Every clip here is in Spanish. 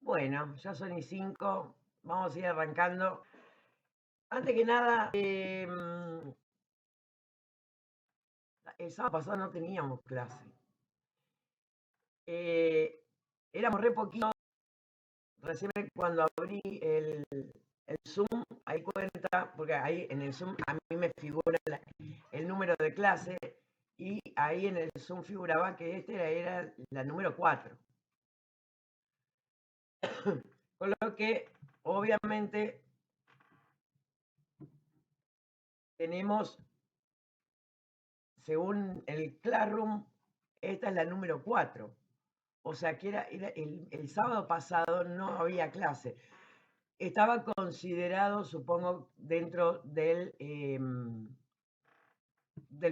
Bueno, ya son y 5, vamos a ir arrancando. Antes que nada, el sábado pasado no teníamos clase. Éramos re poquitos, recién cuando abrí el Zoom, ahí cuenta, porque ahí en el Zoom a mí me figura el número de clase y ahí en el Zoom figuraba que era la número 4. Con lo que, obviamente, tenemos, según el Classroom, esta es la número 4. O sea que era el sábado pasado no había clase. Estaba considerado, supongo, dentro del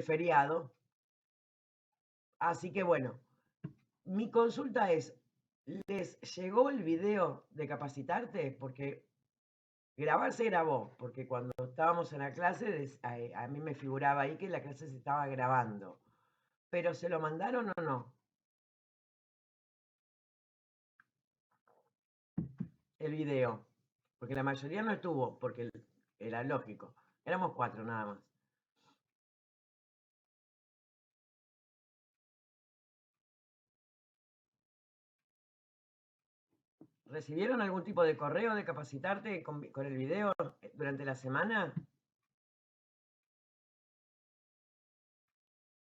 feriado. Así que bueno, mi consulta es, ¿les llegó el video de capacitarte? Porque grabar se grabó, porque cuando estábamos en la clase, a mí me figuraba ahí que la clase se estaba grabando. ¿Pero se lo mandaron o no? El video. Porque la mayoría no estuvo, porque era lógico. Éramos 4 nada más. ¿Recibieron algún tipo de correo de capacitarte con el video durante la semana?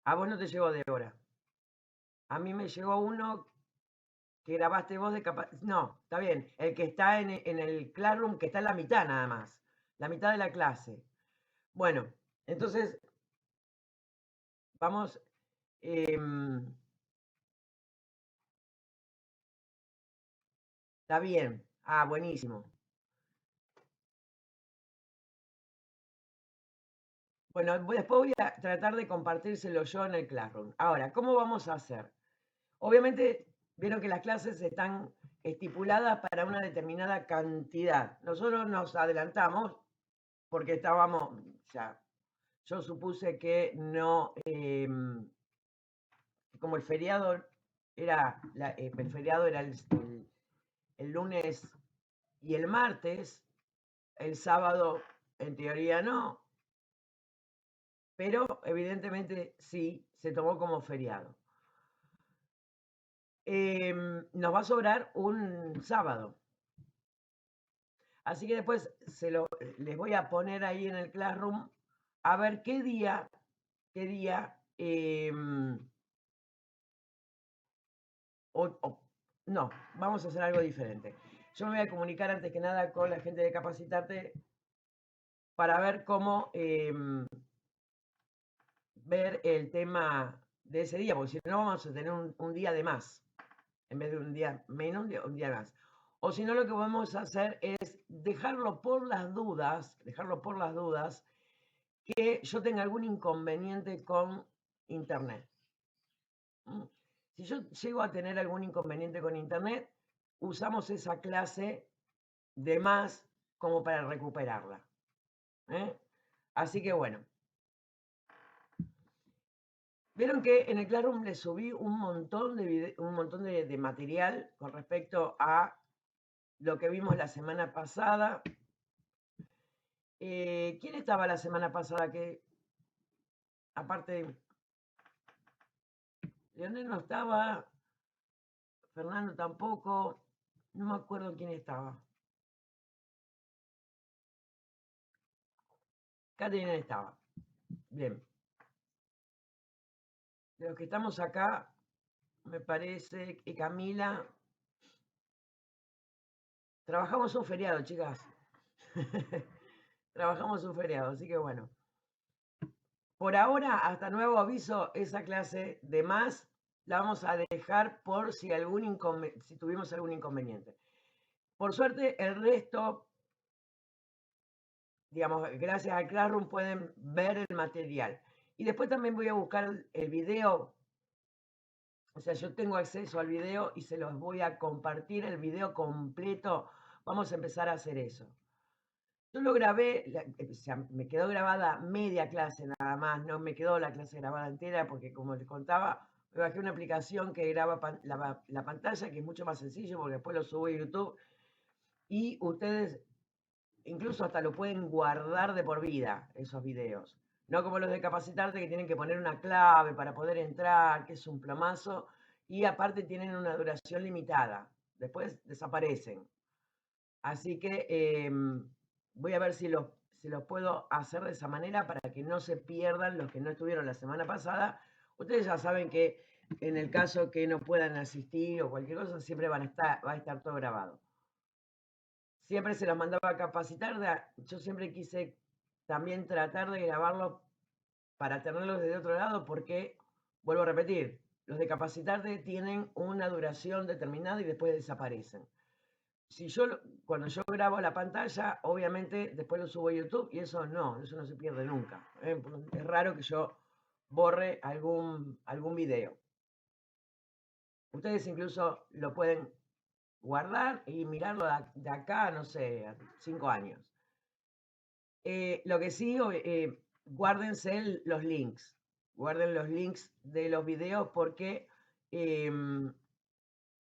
A vos no te llegó de hora. A mí me llegó uno que grabaste vos de capacitarte. No, está bien. El que está en el Classroom, que está en la mitad nada más. La mitad de la clase. Bueno, entonces vamos. Está bien. Ah, buenísimo. Bueno, después voy a tratar de compartírselo yo en el Classroom. Ahora, ¿cómo vamos a hacer? Obviamente, vieron que las clases están estipuladas para una determinada cantidad. Nosotros nos adelantamos porque estábamos, ya, yo supuse que no, como el feriado era, el feriado era el lunes y el martes, el sábado en teoría no, pero evidentemente sí se tomó como feriado. Nos va a sobrar un sábado. Así que después les voy a poner ahí en el Classroom a ver qué día, no, vamos a hacer algo diferente. Yo me voy a comunicar antes que nada con la gente de Capacitarte para ver cómo ver el tema de ese día, porque si no vamos a tener un día de más, en vez de un día menos, un día más. O si no, lo que vamos a hacer es dejarlo por las dudas, que yo tenga algún inconveniente con Internet. Si yo llego a tener algún inconveniente con Internet, usamos esa clase de más como para recuperarla. Así que bueno. Vieron que en el Classroom les subí un montón de material con respecto a lo que vimos la semana pasada. ¿Quién estaba la semana pasada? Que aparte, Leonel no estaba, Fernando tampoco, no me acuerdo quién estaba. Catherine estaba. Bien. De los que estamos acá, me parece que Camila. Trabajamos un feriado, chicas. Trabajamos un feriado, así que bueno. Por ahora, hasta nuevo aviso, esa clase de más la vamos a dejar por si tuvimos algún inconveniente. Por suerte, el resto, digamos, gracias al Classroom pueden ver el material. Y después también voy a buscar el video. O sea, yo tengo acceso al video y se los voy a compartir el video completo. Vamos a empezar a hacer eso. Yo lo grabé, o sea, me quedó grabada media clase nada más, no me quedó la clase grabada entera porque como les contaba, Me bajé una aplicación que graba la pantalla, que es mucho más sencillo porque después lo subo a YouTube y ustedes incluso hasta lo pueden guardar de por vida, esos videos. No como los de Capacitarte, que tienen que poner una clave para poder entrar, que es un plomazo, y aparte tienen una duración limitada. Después desaparecen. Así que voy a ver si los puedo hacer de esa manera para que no se pierdan los que no estuvieron la semana pasada. Ustedes ya saben que en el caso que no puedan asistir o cualquier cosa, siempre va a estar todo grabado. Siempre se los mandaba a capacitar. Yo siempre quise también tratar de grabarlo para tenerlos desde otro lado porque, vuelvo a repetir, los de capacitarte tienen una duración determinada y después desaparecen. Si cuando yo grabo la pantalla, obviamente después lo subo a YouTube y eso no se pierde nunca. Es raro que yo borre algún video. Ustedes incluso lo pueden guardar y mirarlo de acá, no sé, a 5 años. Lo que sí, guárdense los links. Guarden los links de los videos porque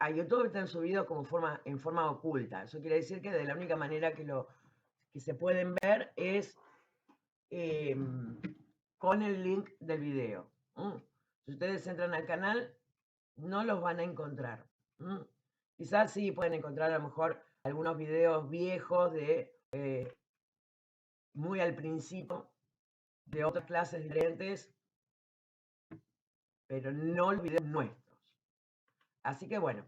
a YouTube están subidos en forma oculta. Eso quiere decir que de la única manera que se pueden ver es con el link del video. Si ustedes entran al canal, no los van a encontrar. Quizás sí pueden encontrar a lo mejor algunos videos viejos de muy al principio de otras clases diferentes, pero no los videos nuestros. Así que bueno,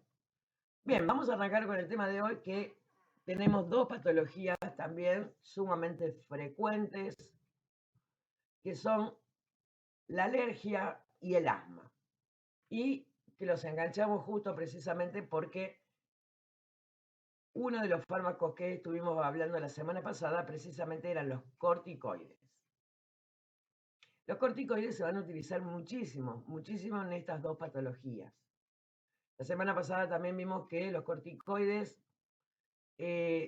bien, vamos a arrancar con el tema de hoy, que tenemos dos patologías también sumamente frecuentes, que son la alergia y el asma. Y que los enganchamos justo precisamente porque uno de los fármacos que estuvimos hablando la semana pasada precisamente eran los corticoides. Los corticoides se van a utilizar muchísimo, muchísimo en estas dos patologías. La semana pasada también vimos que los corticoides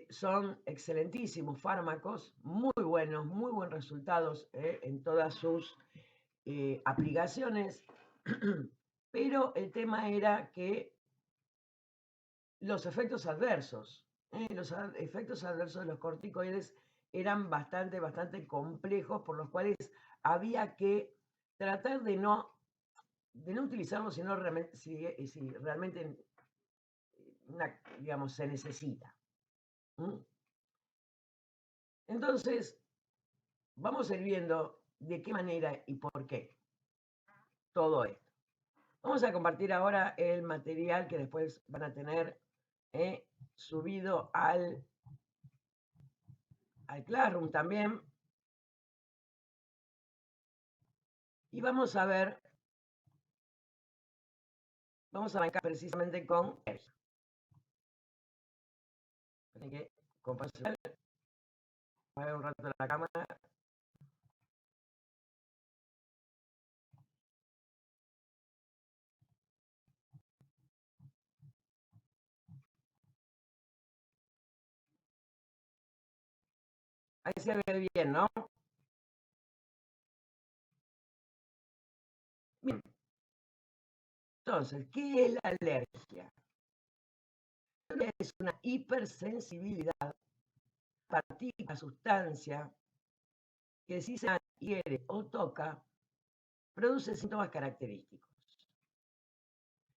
son excelentísimos fármacos, muy buenos, muy buenos resultados en todas sus aplicaciones, pero el tema era que los efectos adversos de los corticoides eran bastante complejos, por los cuales había que tratar de no utilizarlos si realmente digamos, se necesita. Entonces, vamos a ir viendo de qué manera y por qué todo esto. Vamos a compartir ahora el material que después van a tener subido al Classroom también. Y vamos a arrancar precisamente con alergia. Así que, compartir un rato la cámara. Ahí se ve bien, ¿no? Bien. Entonces, ¿qué es la alergia? Es una hipersensibilidad a partícula, sustancia, que si se adhiere o toca, produce síntomas característicos.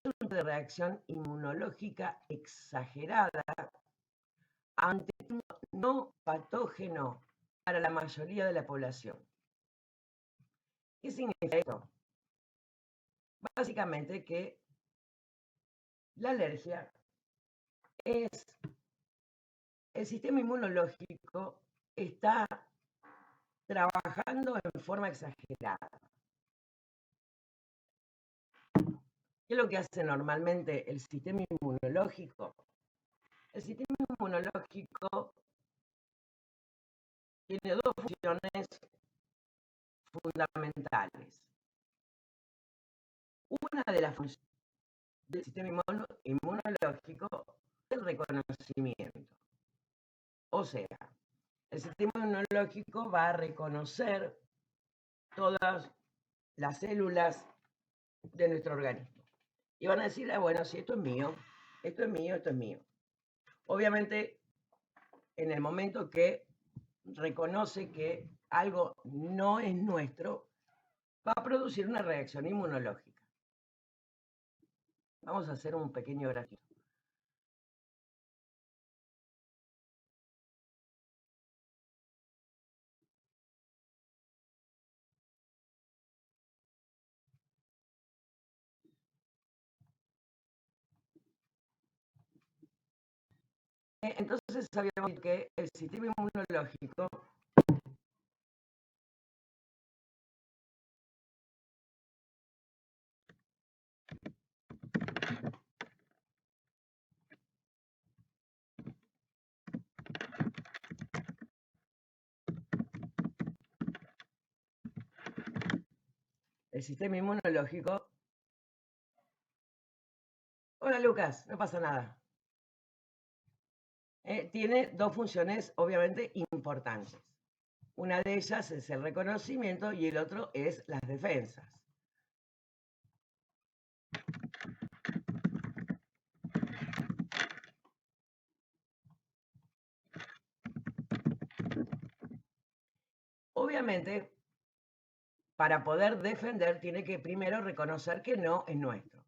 Es una reacción inmunológica exagerada ante un no patógeno para la mayoría de la población. ¿Qué significa esto? Básicamente que la alergia es el sistema inmunológico está trabajando en forma exagerada. ¿Qué es lo que hace normalmente el sistema inmunológico? El sistema inmunológico tiene dos funciones fundamentales. Una de las funciones del sistema inmunológico es el reconocimiento. O sea, el sistema inmunológico va a reconocer todas las células de nuestro organismo. Y van a decir, ah, bueno, si esto es mío, esto es mío, esto es mío. Obviamente, en el momento que reconoce que algo no es nuestro, va a producir una reacción inmunológica. Vamos a hacer un pequeño gráfico. Entonces sabíamos que el sistema inmunológico hola Lucas, no pasa nada. Tiene dos funciones obviamente importantes. Una de ellas es el reconocimiento y el otro es las defensas. Obviamente, para poder defender tiene que primero reconocer que no es nuestro.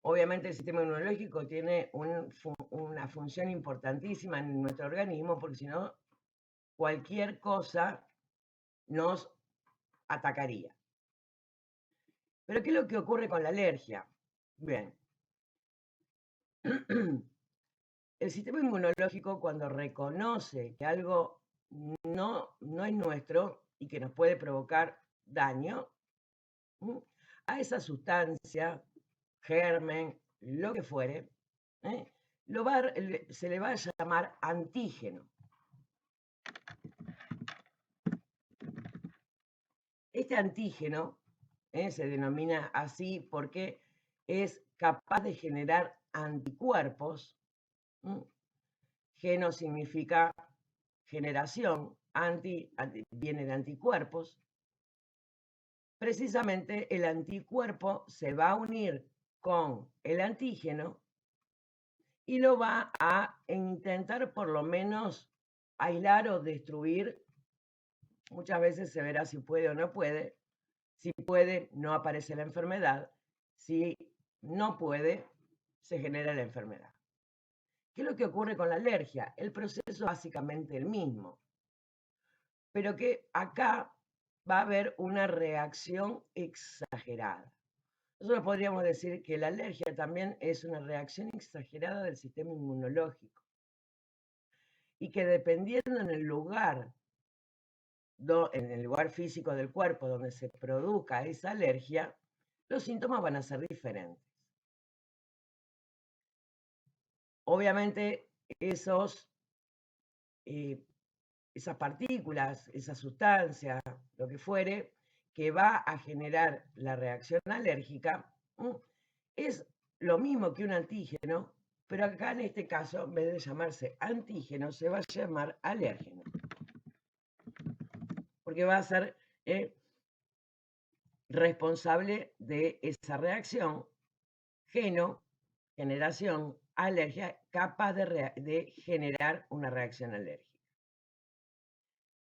Obviamente el sistema inmunológico tiene una función importantísima en nuestro organismo porque si no, cualquier cosa nos atacaría. Pero ¿qué es lo que ocurre con la alergia? Bien. El sistema inmunológico cuando reconoce que algo no es nuestro y que nos puede provocar daño, a esa sustancia, germen, lo que fuere, ¿eh? Se le va a llamar antígeno. Este antígeno se denomina así porque es capaz de generar anticuerpos. Geno significa generación, anti viene de anticuerpos. Precisamente el anticuerpo se va a unir con el antígeno y lo va a intentar por lo menos aislar o destruir. Muchas veces se verá si puede o no puede. Si puede, no aparece la enfermedad. Si no puede, se genera la enfermedad. ¿Qué es lo que ocurre con la alergia? El proceso es básicamente el mismo, pero que acá va a haber una reacción exagerada. Nosotros podríamos decir que la alergia también es una reacción exagerada del sistema inmunológico y que dependiendo en el lugar físico del cuerpo donde se produzca esa alergia, los síntomas van a ser diferentes. Obviamente, esas partículas, esa sustancia, lo que fuere, que va a generar la reacción alérgica, es lo mismo que un antígeno, pero acá en este caso, en vez de llamarse antígeno, se va a llamar alérgeno. Porque va a ser responsable de esa reacción, generación, alergia, capaz de generar una reacción alérgica.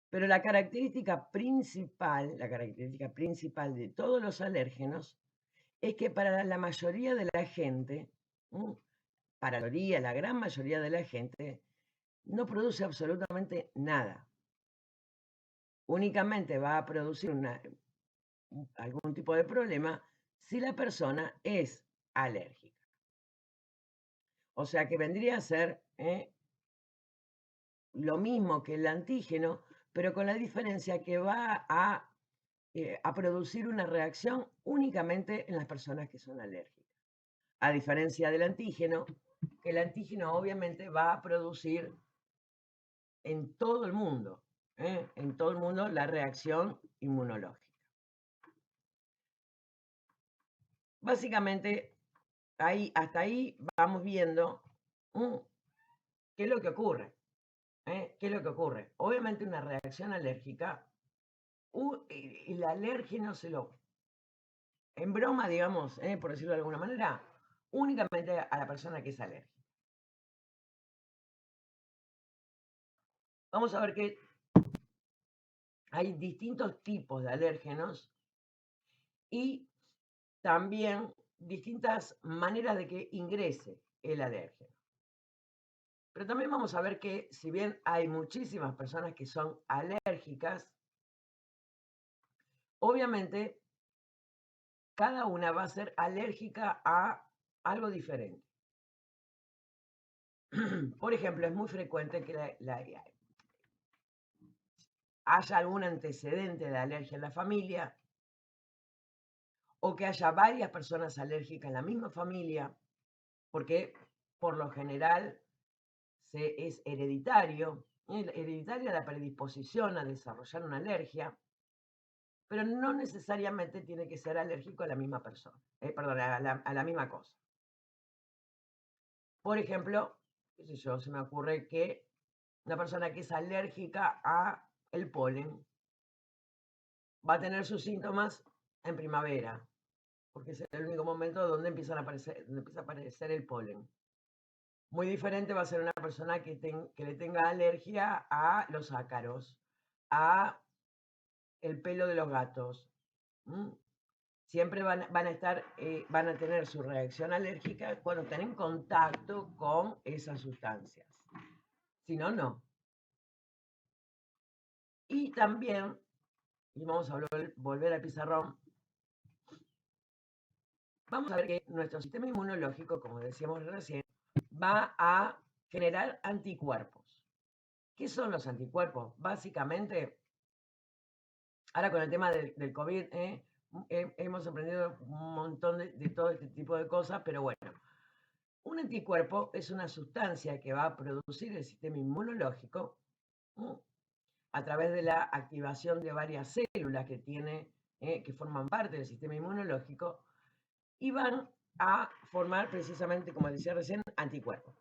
Pero la característica principal de todos los alérgenos es que para la mayoría de la gente, para la gran mayoría de la gente, no produce absolutamente nada. Únicamente va a producir algún tipo de problema si la persona es alérgica. O sea que vendría a ser lo mismo que el antígeno, pero con la diferencia que va a producir una reacción únicamente en las personas que son alérgicas. A diferencia del antígeno, que el antígeno obviamente va a producir en todo el mundo, la reacción inmunológica. Básicamente, hasta ahí vamos viendo qué es lo que ocurre. ¿Qué es lo que ocurre? Obviamente una reacción alérgica, el alérgeno en broma, digamos, por decirlo de alguna manera, únicamente a la persona que es alérgica. Vamos a ver que hay distintos tipos de alérgenos y también distintas maneras de que ingrese el alérgeno. Pero también vamos a ver que si bien hay muchísimas personas que son alérgicas, obviamente cada una va a ser alérgica a algo diferente. Por ejemplo, es muy frecuente que haya algún antecedente de alergia en la familia o que haya varias personas alérgicas en la misma familia, porque por lo general es hereditario, hereditaria la predisposición a desarrollar una alergia, pero no necesariamente tiene que ser alérgico a la misma persona, perdón, a la misma cosa. Por ejemplo, qué sé yo, se me ocurre que una persona que es alérgica a el polen va a tener sus síntomas en primavera, porque es el único momento donde empieza a aparecer el polen. Muy diferente va a ser una persona que le tenga alergia a los ácaros, a el pelo de los gatos. Siempre van a tener su reacción alérgica cuando están en contacto con esas sustancias. Si no, no. Y también, y vamos a volver al pizarrón, vamos a ver que nuestro sistema inmunológico, como decíamos recién, va a generar anticuerpos. ¿Qué son los anticuerpos? Básicamente, ahora con el tema del COVID, hemos aprendido un montón de todo este tipo de cosas, pero bueno, un anticuerpo es una sustancia que va a producir el sistema inmunológico a través de la activación de varias células que forman parte del sistema inmunológico y van a formar precisamente, como decía recién, anticuerpos.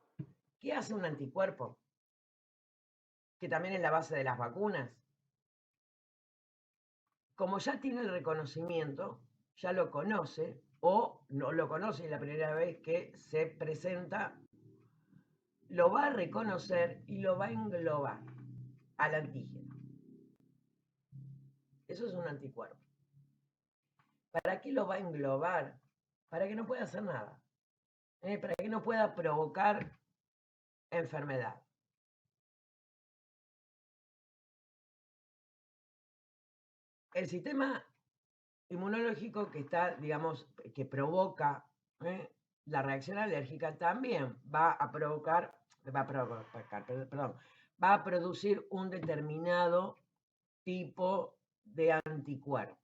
¿Qué hace un anticuerpo? Que también es la base de las vacunas. Como ya tiene el reconocimiento, ya lo conoce o no lo conoce y la primera vez que se presenta, lo va a reconocer y lo va a englobar al antígeno. Eso es un anticuerpo. ¿Para qué lo va a englobar? Para que no pueda hacer nada. Para que no pueda provocar enfermedad. El sistema inmunológico que está, digamos, que provoca la reacción alérgica también va a producir un determinado tipo de anticuerpo.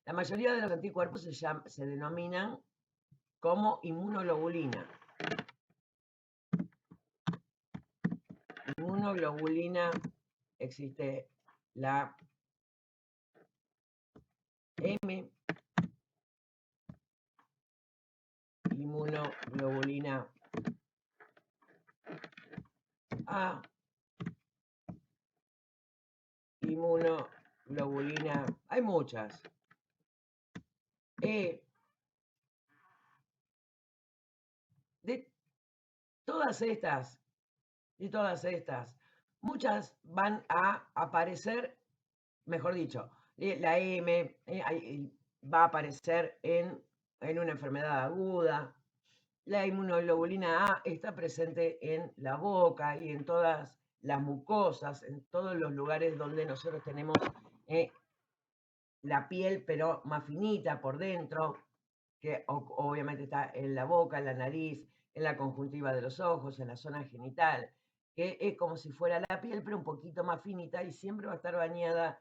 La mayoría de los anticuerpos se denominan como inmunoglobulina. Inmunoglobulina, existe la M, inmunoglobulina A, inmunoglobulina, hay muchas. De todas estas, muchas van a aparecer, mejor dicho, la M va a aparecer en una enfermedad aguda. La inmunoglobulina A está presente en la boca y en todas las mucosas, en todos los lugares donde nosotros tenemos la piel, pero más finita por dentro, que obviamente está en la boca, en la nariz, en la conjuntiva de los ojos, en la zona genital, que es como si fuera la piel, pero un poquito más finita y siempre va a estar bañada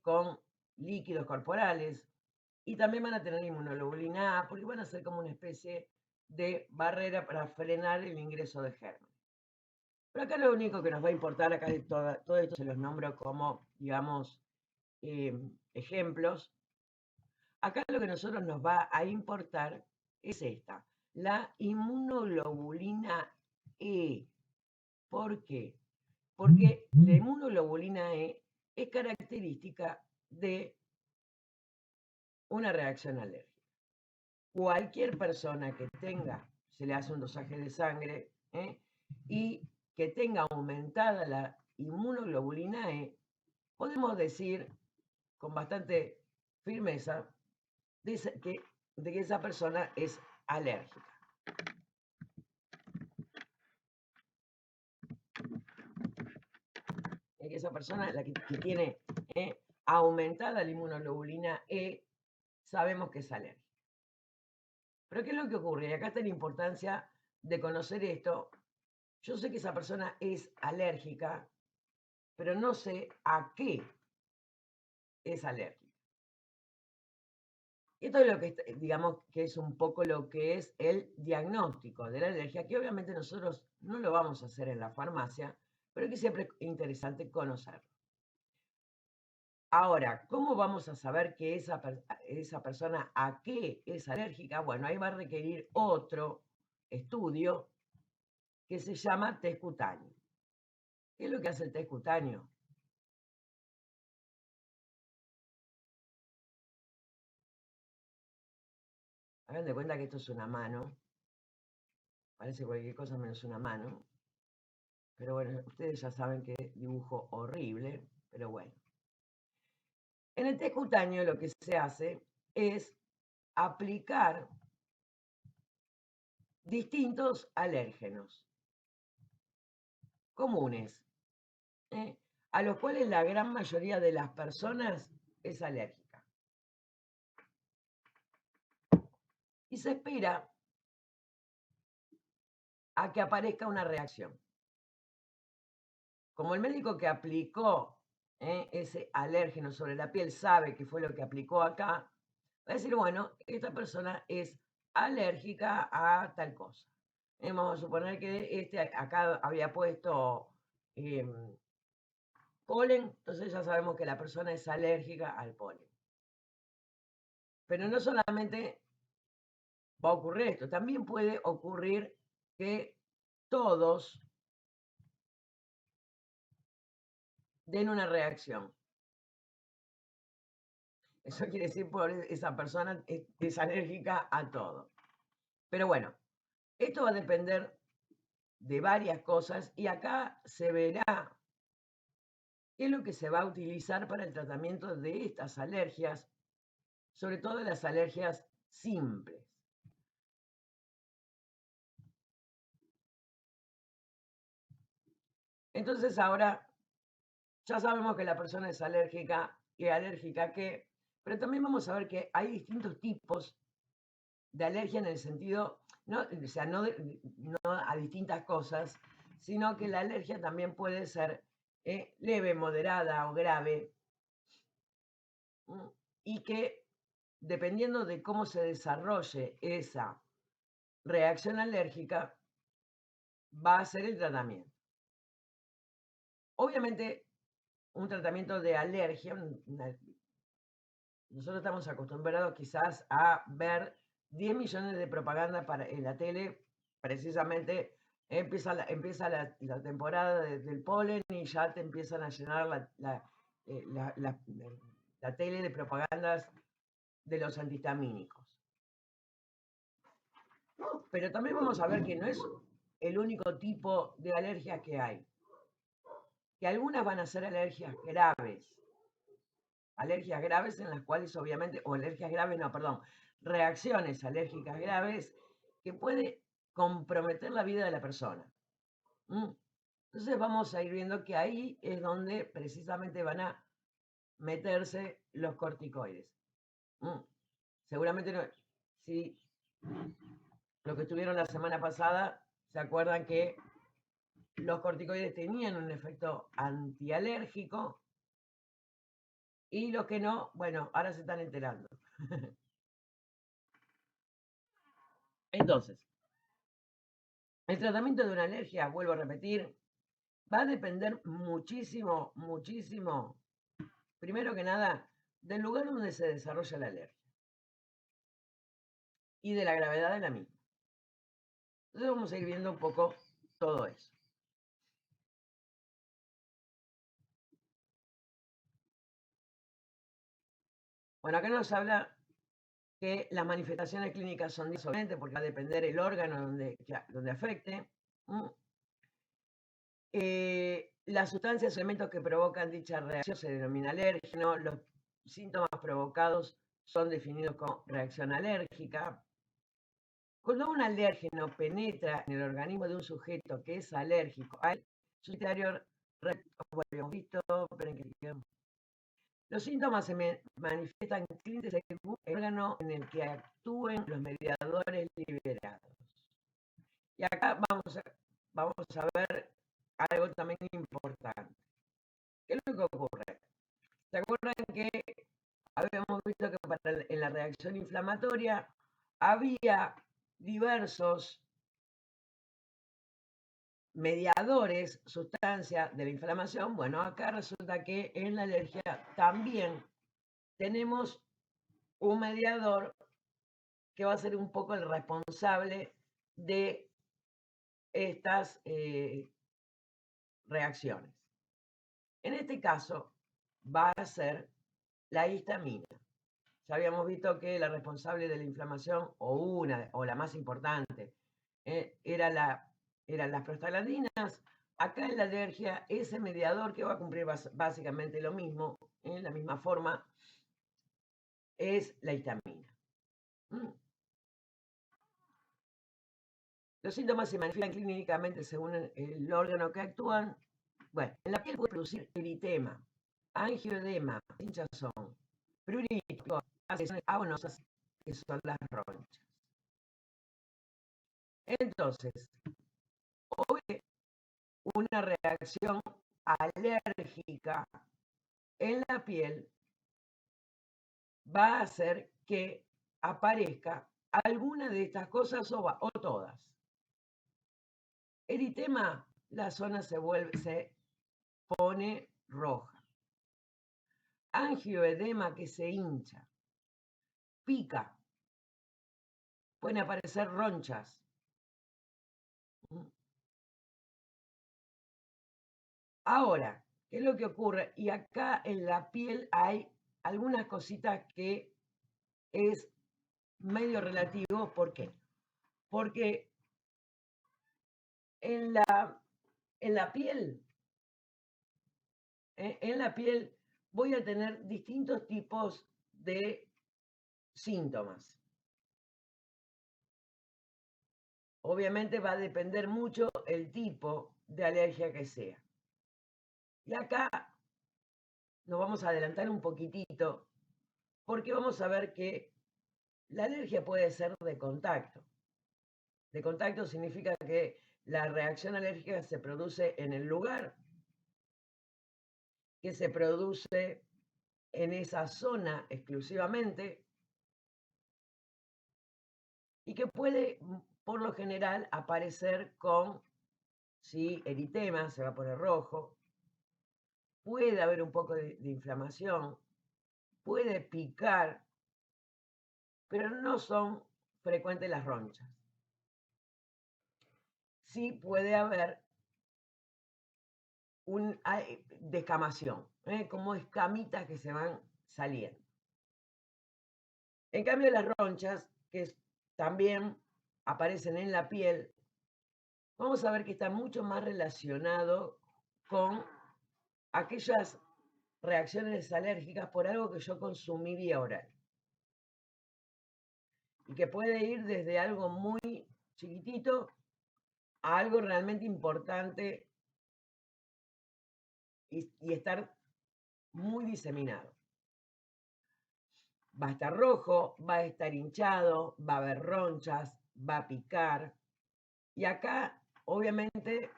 con líquidos corporales. Y también van a tener inmunoglobulina A, porque van a ser como una especie de barrera para frenar el ingreso de gérmenes. Pero acá lo único que nos va a importar, acá de todo esto se los nombro como, digamos, ejemplos. Acá lo que a nosotros nos va a importar es esta, la inmunoglobulina E. ¿Por qué? Porque la inmunoglobulina E es característica de una reacción alérgica. cualquier persona que tenga, se le hace un dosaje de sangre, y que tenga aumentada la inmunoglobulina E, podemos decir con bastante firmeza de que esa persona es alérgica. De que esa persona, la que tiene aumentada la inmunoglobulina E, sabemos que es alérgica. Pero ¿qué es lo que ocurre? Y acá está la importancia de conocer esto. Yo sé que esa persona es alérgica, pero no sé a qué es alérgica. Esto es lo que, digamos, que es un poco lo que es el diagnóstico de la alergia, que obviamente nosotros no lo vamos a hacer en la farmacia, pero que siempre es interesante conocerlo. Ahora, ¿cómo vamos a saber que esa persona a qué es alérgica? Bueno, ahí va a requerir otro estudio que se llama test cutáneo. ¿Qué es lo que hace el test cutáneo? Hagan de cuenta que esto es una mano, parece cualquier cosa menos una mano, pero bueno, ustedes ya saben que dibujo horrible, pero bueno. En el test cutáneo lo que se hace es aplicar distintos alérgenos comunes, ¿eh? A los cuales la gran mayoría de las personas es alérgica. Y se espera a que aparezca una reacción. Como el médico que aplicó ese alérgeno sobre la piel sabe que fue lo que aplicó acá, va a decir, bueno, esta persona es alérgica a tal cosa. Vamos a suponer que acá había puesto polen, entonces ya sabemos que la persona es alérgica al polen. Pero no solamente va a ocurrir esto, también puede ocurrir que todos den una reacción. Eso quiere decir que esa persona es alérgica a todo. Pero bueno, esto va a depender de varias cosas y acá se verá qué es lo que se va a utilizar para el tratamiento de estas alergias, sobre todo las alergias simples. Entonces ahora ya sabemos que la persona es alérgica y alérgica a qué, pero también vamos a ver que hay distintos tipos de alergia en el sentido, no, o sea, no a distintas cosas, sino que la alergia también puede ser leve, moderada o grave, y que dependiendo de cómo se desarrolle esa reacción alérgica, va a ser el tratamiento. Obviamente, un tratamiento de alergia, nosotros estamos acostumbrados quizás a ver 10 millones de propaganda en la tele, precisamente empieza la temporada del polen y ya te empiezan a llenar la tele de propagandas de los antihistamínicos. Pero también vamos a ver que no es el único tipo de alergias que hay, que algunas van a ser alergias graves en las cuales obviamente, o alergias graves, no, perdón, reacciones alérgicas graves que puede comprometer la vida de la persona. Entonces vamos a ir viendo que ahí es donde precisamente van a meterse los corticoides. Seguramente si lo que estuvieron la semana pasada, se acuerdan que los corticoides tenían un efecto antialérgico y los que no, bueno, ahora se están enterando. Entonces, el tratamiento de una alergia, vuelvo a repetir, va a depender muchísimo, muchísimo, primero que nada, del lugar donde se desarrolla la alergia y de la gravedad de la misma. Entonces vamos a ir viendo un poco todo eso. Bueno, acá nos habla que las manifestaciones clínicas son diferentes porque va a depender el órgano donde afecte. Las sustancias o elementos que provocan dicha reacción se denomina alérgeno. Los síntomas provocados son definidos como reacción alérgica. Cuando un alérgeno penetra en el organismo de un sujeto que es alérgico al su interior, como habíamos visto, los síntomas se manifiestan clínicamente según el órgano en el que actúen los mediadores liberados. Y acá vamos a ver algo también importante. ¿Qué es lo que ocurre? ¿Se acuerdan que habíamos visto que en la reacción inflamatoria había diversos mediadores, sustancias de la inflamación? Bueno, acá resulta que en la alergia también tenemos un mediador que va a ser un poco el responsable de estas reacciones. En este caso va a ser la histamina. Ya habíamos visto que la responsable de la inflamación, o la más importante, eran las prostaglandinas. Acá en la alergia, ese mediador que va a cumplir básicamente lo mismo, en la misma forma, es la histamina. Los síntomas se manifiestan clínicamente según el órgano que actúan. Bueno, en la piel puede producir eritema, angioedema, hinchazón, prurito, secciones abonosas, que son las ronchas. Entonces, una reacción alérgica en la piel va a hacer que aparezca alguna de estas cosas o todas. Eritema, la zona se pone roja. Angioedema, que se hincha. Pica. Pueden aparecer ronchas. Ahora, ¿qué es lo que ocurre? Y acá en la piel hay algunas cositas que es medio relativo. ¿Por qué? Porque en la piel, voy a tener distintos tipos de síntomas. Obviamente va a depender mucho el tipo de alergia que sea. Y acá nos vamos a adelantar un poquitito porque vamos a ver que la alergia puede ser de contacto. De contacto significa que la reacción alérgica se produce en el lugar, que se produce en esa zona exclusivamente y que puede, por lo general, aparecer con, eritema, se va a poner rojo, puede haber un poco de inflamación, puede picar, pero no son frecuentes las ronchas. Sí puede haber descamación, como escamitas que se van saliendo. En cambio, las ronchas, que también aparecen en la piel, vamos a ver que está mucho más relacionado con aquellas reacciones alérgicas por algo que yo consumí vía oral. Y que puede ir desde algo muy chiquitito a algo realmente importante y estar muy diseminado. Va a estar rojo, va a estar hinchado, va a haber ronchas, va a picar. Y acá, obviamente,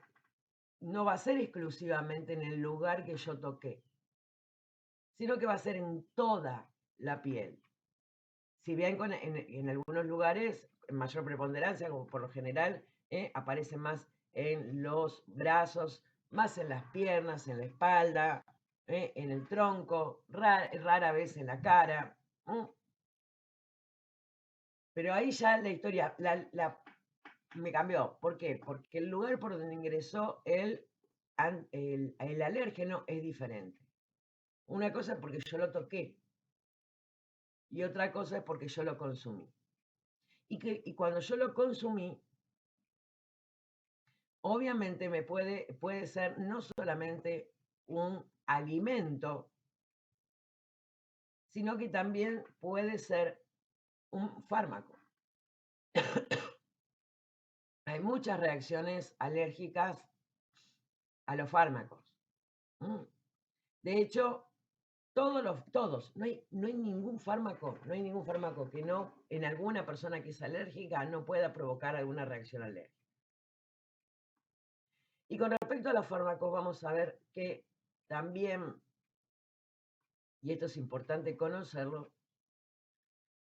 no va a ser exclusivamente en el lugar que yo toqué, sino que va a ser en toda la piel. Si bien en algunos lugares, en mayor preponderancia, como por lo general, aparece más en los brazos, más en las piernas, en la espalda, en el tronco, rara vez en la cara. Pero ahí ya la historia me cambió. ¿Por qué? Porque el lugar por donde ingresó el alérgeno es diferente. Una cosa es porque yo lo toqué. y otra cosa es porque yo lo consumí. Y cuando yo lo consumí, obviamente puede ser no solamente un alimento, sino que también puede ser un fármaco. Hay muchas reacciones alérgicas a los fármacos. De hecho, todos, no hay ningún fármaco, que no, en alguna persona que es alérgica, no pueda provocar alguna reacción alérgica. Y con respecto a los fármacos, vamos a ver que también, y esto es importante conocerlo,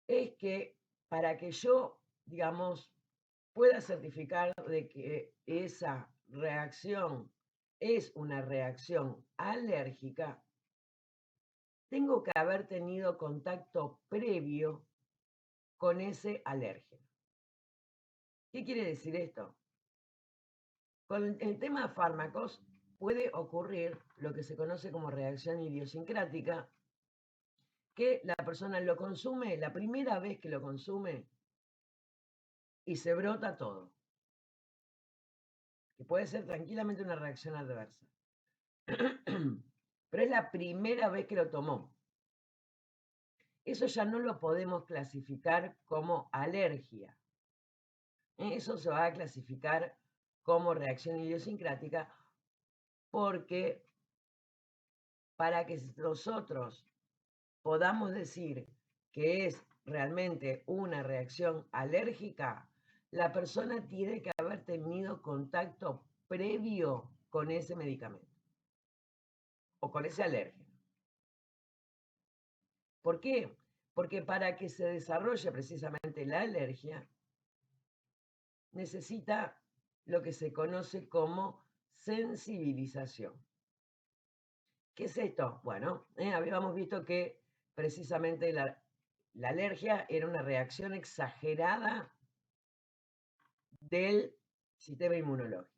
es que para que yo, digamos, pueda certificar de que esa reacción es una reacción alérgica, tengo que haber tenido contacto previo con ese alérgeno. ¿Qué quiere decir esto? Con el tema de fármacos puede ocurrir lo que se conoce como reacción idiosincrática, que la persona lo consume la primera vez que lo consume y se brota todo. Que puede ser tranquilamente una reacción adversa. Pero es la primera vez que lo tomó. Eso ya no lo podemos clasificar como alergia. Eso se va a clasificar como reacción idiosincrática porque para que nosotros podamos decir que es realmente una reacción alérgica, la persona tiene que haber tenido contacto previo con ese medicamento o con ese alérgeno. ¿Por qué? Porque para que se desarrolle precisamente la alergia, necesita lo que se conoce como sensibilización. ¿Qué es esto? Bueno, habíamos visto que precisamente la alergia era una reacción exagerada del sistema inmunológico.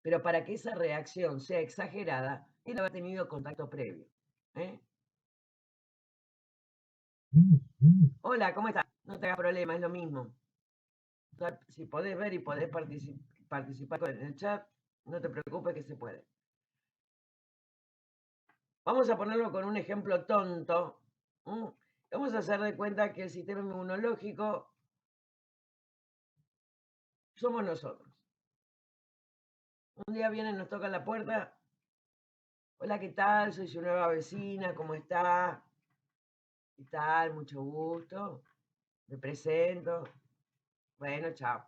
Pero para que esa reacción sea exagerada, tiene que haber tenido contacto previo. Hola, ¿cómo estás? No te hagas problema, es lo mismo. Si podés ver y podés participar en el chat, no te preocupes que se puede. Vamos a ponerlo con un ejemplo tonto. Vamos a hacer de cuenta que el sistema inmunológico somos nosotros. Un día vienen, nos tocan la puerta. Hola, ¿qué tal? Soy su nueva vecina, ¿cómo está? ¿Qué tal? Mucho gusto. Me presento. Bueno, chao.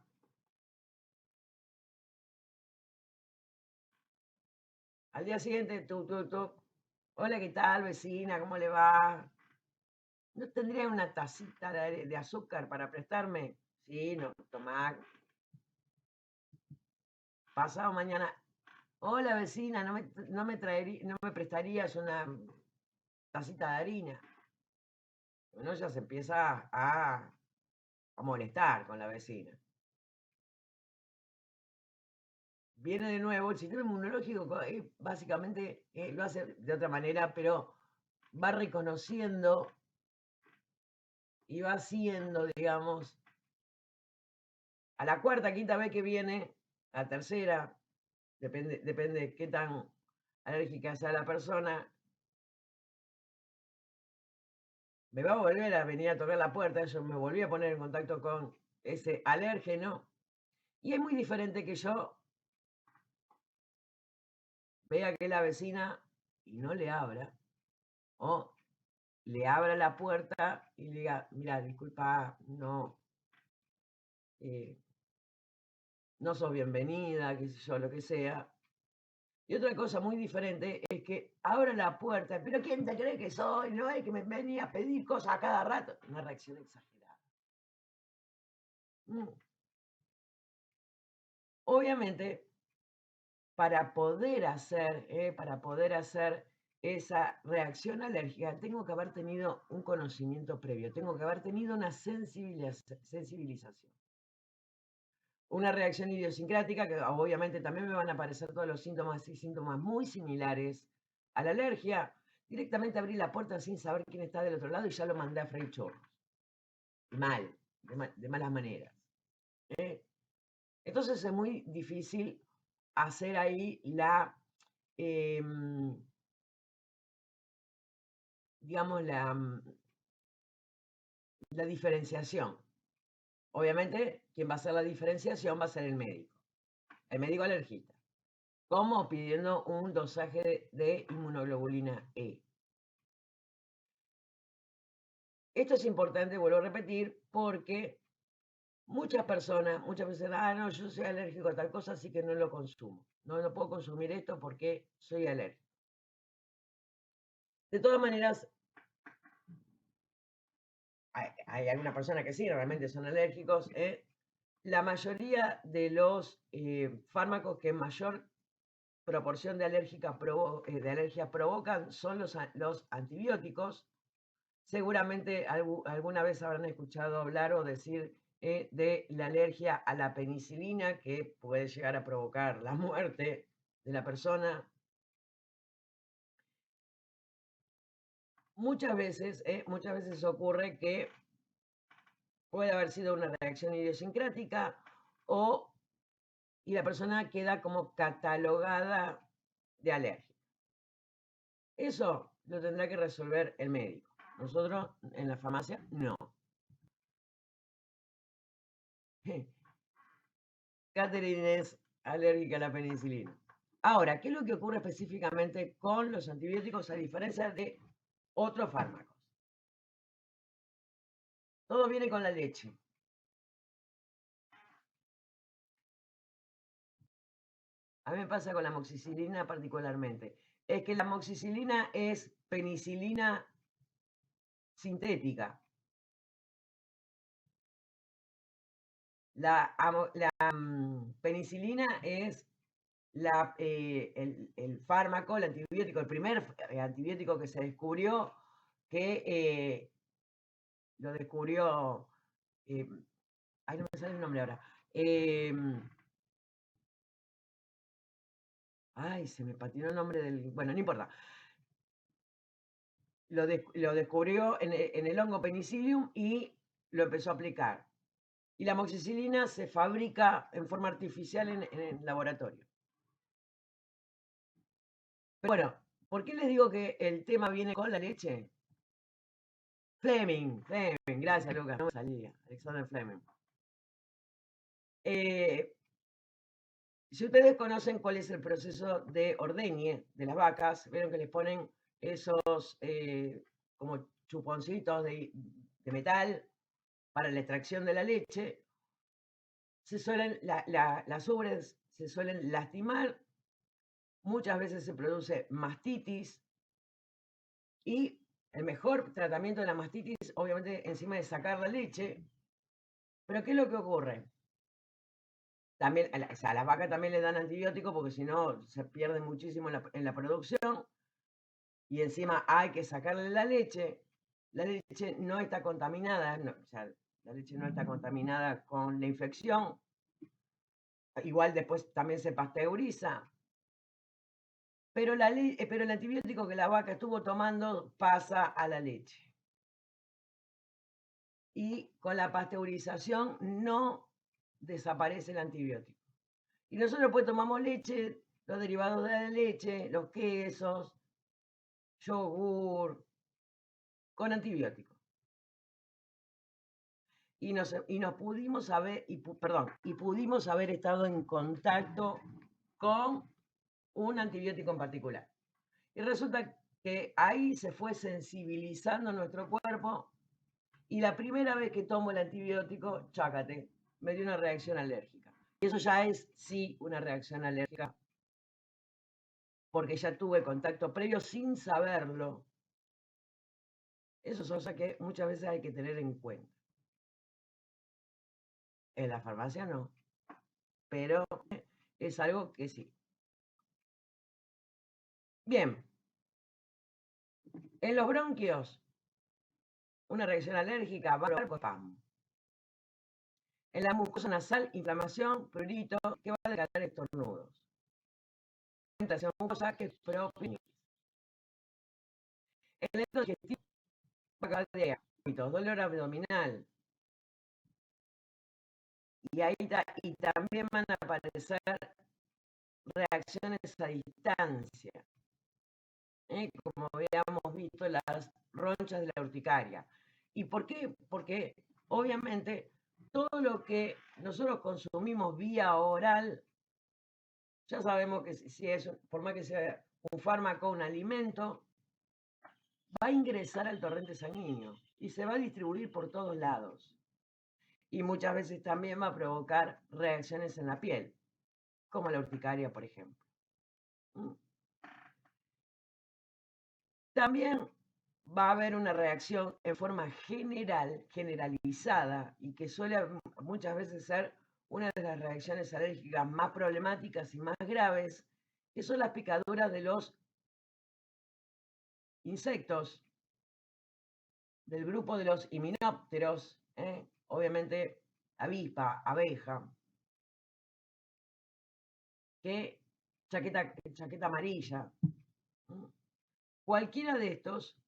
Al día siguiente, tú. Hola, ¿qué tal, vecina? ¿Cómo le va? ¿No tendría una tacita de azúcar para prestarme? Sí, no, tomá. Pasado mañana. Hola, vecina, ¿no me prestarías una tacita de harina? Bueno, ya se empieza a molestar con la vecina. Viene de nuevo, el sistema inmunológico básicamente lo hace de otra manera, pero va reconociendo y va haciendo, digamos, a la cuarta, quinta vez que viene, a la tercera, depende de qué tan alérgica sea la persona, me va a volver a venir a tocar la puerta, yo me volví a poner en contacto con ese alérgeno, y es muy diferente que yo vea que la vecina y no le abra, o le abra la puerta y le diga, mira, disculpa, no, no sos bienvenida, qué sé yo, lo que sea. Y otra cosa muy diferente es que abra la puerta, pero ¿quién te cree que soy? No es que me venía a pedir cosas a cada rato. Una reacción exagerada. Obviamente, para poder hacer esa reacción alérgica, tengo que haber tenido un conocimiento previo, tengo que haber tenido una sensibilización. Una reacción idiosincrática, que obviamente también me van a aparecer todos los síntomas y síntomas muy similares a la alergia, Directamente abrí la puerta sin saber quién está del otro lado y ya lo mandé a freír chorros. Mal, de malas maneras. ¿eh? Entonces es muy difícil hacer ahí la, digamos, la diferenciación. Obviamente, quien va a hacer la diferenciación va a ser el médico alergista. ¿Cómo? Pidiendo un dosaje de inmunoglobulina E. Esto es importante, vuelvo a repetir, porque muchas veces, no, yo soy alérgico a tal cosa, así que no lo consumo. No puedo consumir esto porque soy alérgico. De todas maneras, hay algunas personas que sí, realmente son alérgicos. La mayoría de los fármacos que mayor proporción de, de alergia provocan son los antibióticos. Seguramente alguna vez habrán escuchado hablar o decir de la alergia a la penicilina, que puede llegar a provocar la muerte de la persona. Muchas veces ocurre que puede haber sido una reacción idiosincrática y la persona queda como catalogada de alergia. Eso lo tendrá que resolver el médico. Nosotros en la farmacia no. Catherine es alérgica a la penicilina. Ahora, ¿qué es lo que ocurre específicamente con los antibióticos a diferencia de otros fármacos? Todo viene con la leche. A mí me pasa con la amoxicilina particularmente. Es que la amoxicilina es penicilina sintética. La penicilina es el fármaco, el antibiótico, el primer antibiótico que se descubrió, que lo descubrió, ay, no me sale el nombre ahora. Ay, se me patinó el nombre del, bueno, no importa. Lo descubrió en el hongo Penicillium y lo empezó a aplicar. Y la amoxicilina se fabrica en forma artificial en el laboratorio. Pero bueno, ¿por qué les digo que el tema viene con la leche? Fleming, gracias Lucas, no me salía, Alexander Fleming. Si ustedes conocen cuál es el proceso de ordeñe de las vacas, vieron que les ponen esos como chuponcitos de metal para la extracción de la leche, las ubres se suelen lastimar, muchas veces se produce mastitis y el mejor tratamiento de la mastitis, obviamente, encima de sacar la leche. Pero ¿qué es lo que ocurre? También, a las vacas también le dan antibióticos porque si no se pierde muchísimo en la producción y encima hay que sacarle la leche. La leche no está contaminada, la leche no está contaminada con la infección. Igual después también se pasteuriza. Pero el antibiótico que la vaca estuvo tomando pasa a la leche. Y con la pasteurización no desaparece el antibiótico. Y nosotros pues tomamos leche, los derivados de la leche, los quesos, yogur, con antibióticos. Y pudimos haber estado en contacto con un antibiótico en particular. Y resulta que ahí se fue sensibilizando nuestro cuerpo y la primera vez que tomo el antibiótico, chácate, me dio una reacción alérgica. Y eso ya es, sí, una reacción alérgica, porque ya tuve contacto previo sin saberlo. Eso es cosa que muchas veces hay que tener en cuenta. En la farmacia no, pero es algo que sí. Bien, en los bronquios, una reacción alérgica va a provocar PAM. En la mucosa nasal, inflamación, prurito, que va a decatar estornudos. Mucosa que es El lento digestivo, cardíaca, dolor abdominal. Y también van a aparecer reacciones a distancia, como habíamos visto las ronchas de la urticaria. ¿Y por qué? Porque obviamente todo lo que nosotros consumimos vía oral, ya sabemos que si es, por más que sea un fármaco, un alimento, va a ingresar al torrente sanguíneo y se va a distribuir por todos lados. Y muchas veces también va a provocar reacciones en la piel, como la urticaria, por ejemplo. También va a haber una reacción en forma generalizada, y que suele muchas veces ser una de las reacciones alérgicas más problemáticas y más graves, que son las picaduras de los insectos del grupo de los himenópteros, obviamente avispa, abeja, que chaqueta amarilla. Cualquiera de estos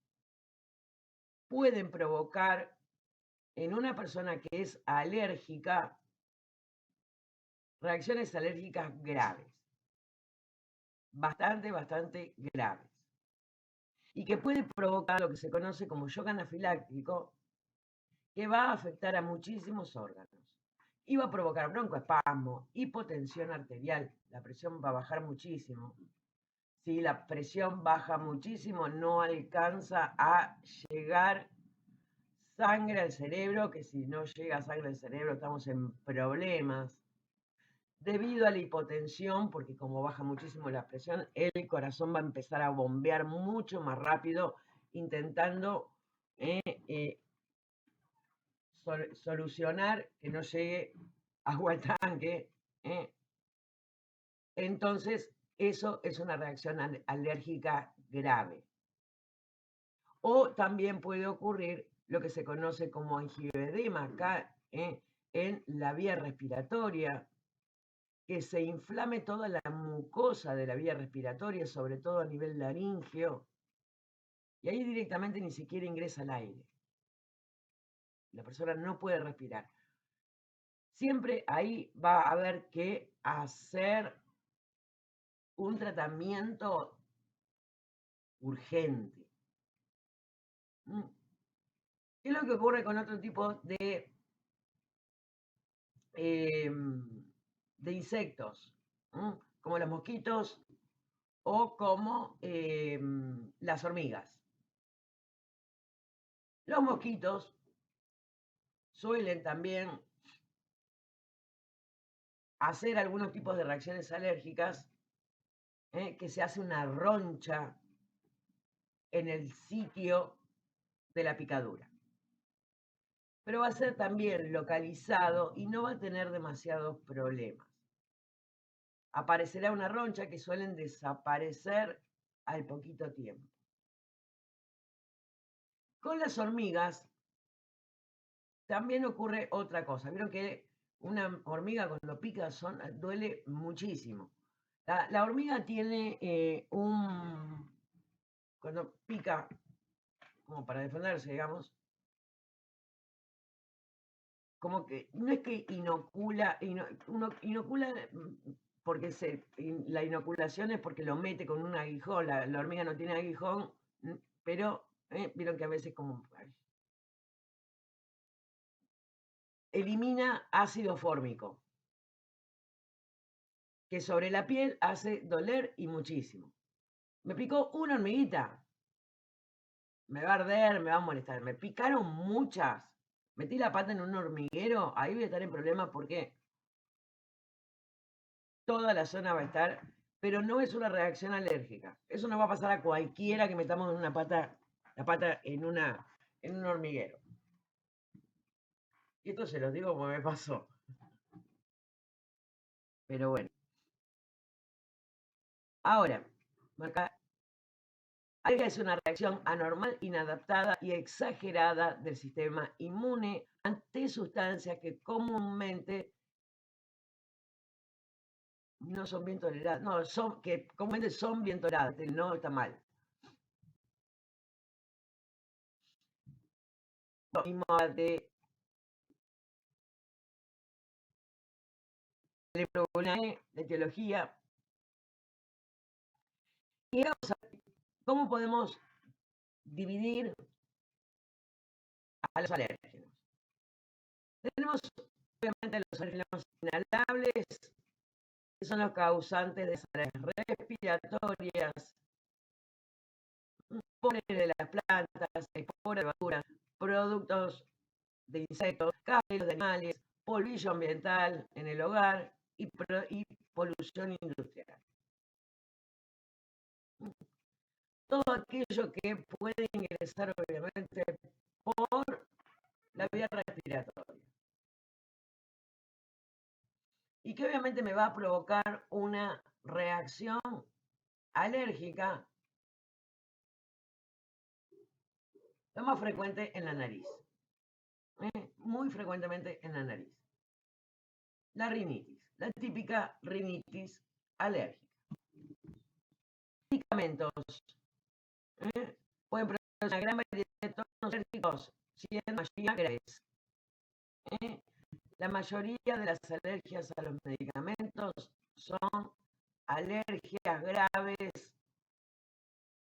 pueden provocar en una persona que es alérgica reacciones alérgicas graves, bastante graves, y que puede provocar lo que se conoce como shock anafiláctico, que va a afectar a muchísimos órganos. Y va a provocar broncoespasmo, hipotensión arterial, la presión va a bajar muchísimo. Si la presión baja muchísimo, no alcanza a llegar sangre al cerebro, que si no llega sangre al cerebro estamos en problemas. Debido a la hipotensión, porque como baja muchísimo la presión, el corazón va a empezar a bombear mucho más rápido, intentando solucionar que no llegue agua al tanque. Entonces, eso es una reacción alérgica grave. O también puede ocurrir lo que se conoce como angioedema acá en la vía respiratoria, que se inflame toda la mucosa de la vía respiratoria, sobre todo a nivel laríngeo, y ahí directamente ni siquiera ingresa el aire. La persona no puede respirar. Siempre ahí va a haber que hacer un tratamiento urgente. ¿Qué es lo que ocurre con otro tipo de insectos? Como los mosquitos o como las hormigas. Los mosquitos suelen también hacer algunos tipos de reacciones alérgicas, que se hace una roncha en el sitio de la picadura. Pero va a ser también localizado y no va a tener demasiados problemas. Aparecerá una roncha que suelen desaparecer al poquito tiempo. Con las hormigas también ocurre otra cosa. Vieron que una hormiga cuando pica duele muchísimo. La hormiga tiene cuando pica, como para defenderse, digamos, como que no es que inocula porque la inoculación es porque lo mete con un aguijón, la hormiga no tiene aguijón, pero vieron que a veces como elimina ácido fórmico, que sobre la piel hace doler y muchísimo. Me picó una hormiguita, me va a arder, me va a molestar. Me picaron muchas. Metí la pata en un hormiguero, ahí voy a estar en problemas porque toda la zona va a estar, pero no es una reacción alérgica. Eso no va a pasar a cualquiera que metamos la pata en un hormiguero. Y esto se los digo porque me pasó. Pero bueno. Ahora, alga es una reacción anormal, inadaptada y exagerada del sistema inmune ante sustancias que comúnmente no son bien toleradas, que comúnmente son bien toleradas, no está mal. lo mismo de teología. Y vamos a ver cómo podemos dividir a los alérgenos. Tenemos obviamente los alérgenos inhalables, que son los causantes de enfermedades respiratorias, polen de las plantas, esporas de verduras, productos de insectos, cabellos de animales, polvillo ambiental en el hogar y polución industrial. Todo aquello que puede ingresar obviamente por la vía respiratoria y que obviamente me va a provocar una reacción alérgica, lo más frecuente en la nariz, muy frecuentemente en la nariz. La rinitis, la típica rinitis alérgica. Medicamentos pueden producir una gran variedad de tonos alérgicos, siendo mayoría graves. La mayoría de las alergias a los medicamentos son alergias graves,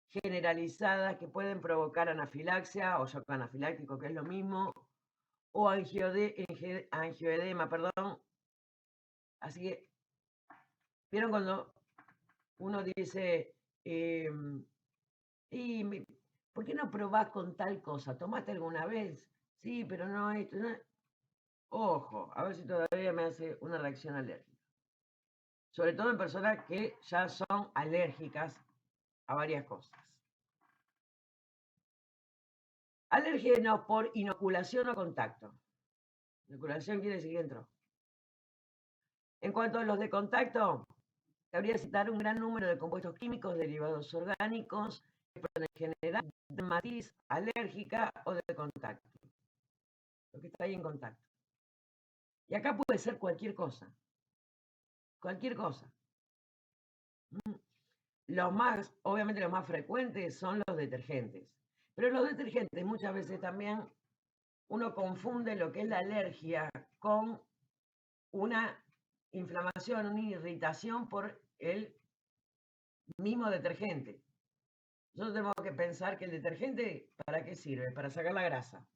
generalizadas, que pueden provocar anafilaxia o shock anafiláctico, que es lo mismo, o angioedema, perdón. Así que, ¿vieron cuando uno dice, ¿por qué no probás con tal cosa? ¿Tomaste alguna vez? Sí, pero no esto. No. Ojo, a ver si todavía me hace una reacción alérgica. Sobre todo en personas que ya son alérgicas a varias cosas. Alérgenos por inoculación o contacto. Inoculación quiere decir que entró. En cuanto a los de contacto, cabría citar un gran número de compuestos químicos derivados orgánicos que pueden generar dermatitis alérgica o de contacto. Lo que está ahí en contacto. Y acá puede ser cualquier cosa. Cualquier cosa. Obviamente los más frecuentes son los detergentes. Pero los detergentes muchas veces también uno confunde lo que es la alergia con una inflamación, una irritación por el mismo detergente. Nosotros tenemos que pensar que el detergente, ¿para qué sirve? Para sacar la grasa.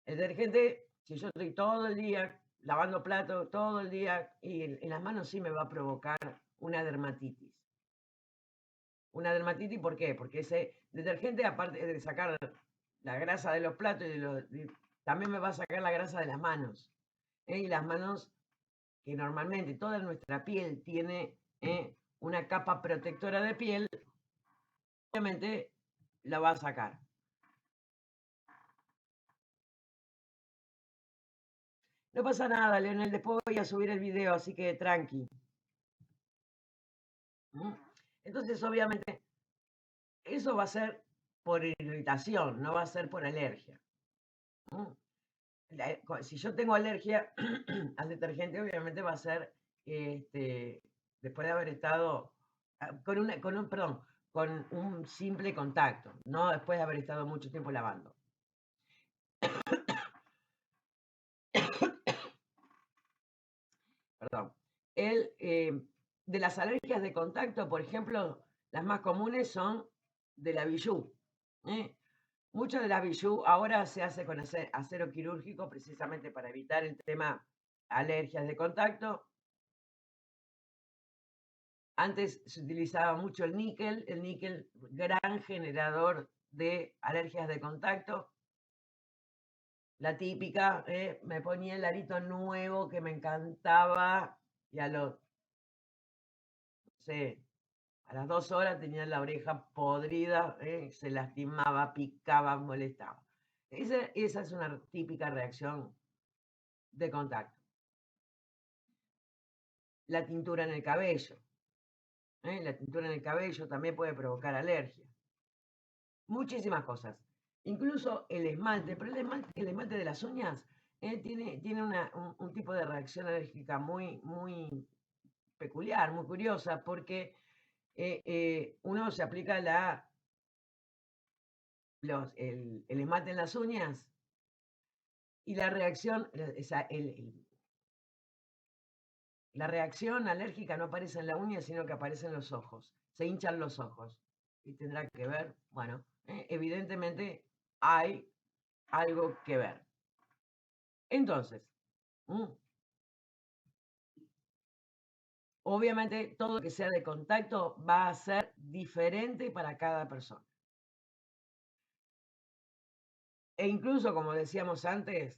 El detergente, si yo estoy todo el día lavando platos, todo el día, y en las manos sí me va a provocar una dermatitis. Una dermatitis, ¿por qué? Porque ese detergente, aparte de sacar la grasa de los platos, también me va a sacar la grasa de las manos. Y las manos, que normalmente toda nuestra piel tiene una capa protectora de piel, obviamente la va a sacar. No pasa nada, Leonel, después voy a subir el video, así que tranqui. Entonces, obviamente, eso va a ser por irritación, no va a ser por alergia. Si yo tengo alergia al detergente, obviamente va a ser después de haber estado con un simple contacto, no después de haber estado mucho tiempo lavando. Perdón. De las alergias de contacto, por ejemplo, las más comunes son de la bijú. Mucho de la bijú ahora se hace con acero quirúrgico precisamente para evitar el tema alergias de contacto. Antes se utilizaba mucho el níquel, gran generador de alergias de contacto. La típica, me ponía el arito nuevo que me encantaba y a las 2 horas tenía la oreja podrida, se lastimaba, picaba, molestaba. Esa es una típica reacción de contacto. La tintura en el cabello. La tintura en el cabello también puede provocar alergia. Muchísimas cosas. Incluso el esmalte, pero el esmalte de las uñas tiene un tipo de reacción alérgica muy, muy peculiar, muy curiosa, porque uno se aplica el esmalte en las uñas y la reacción, la reacción alérgica no aparece en la uña, sino que aparece en los ojos. Se hinchan los ojos. Y tendrá que ver, bueno, evidentemente hay algo que ver. Entonces, obviamente todo lo que sea de contacto va a ser diferente para cada persona. E incluso, como decíamos antes,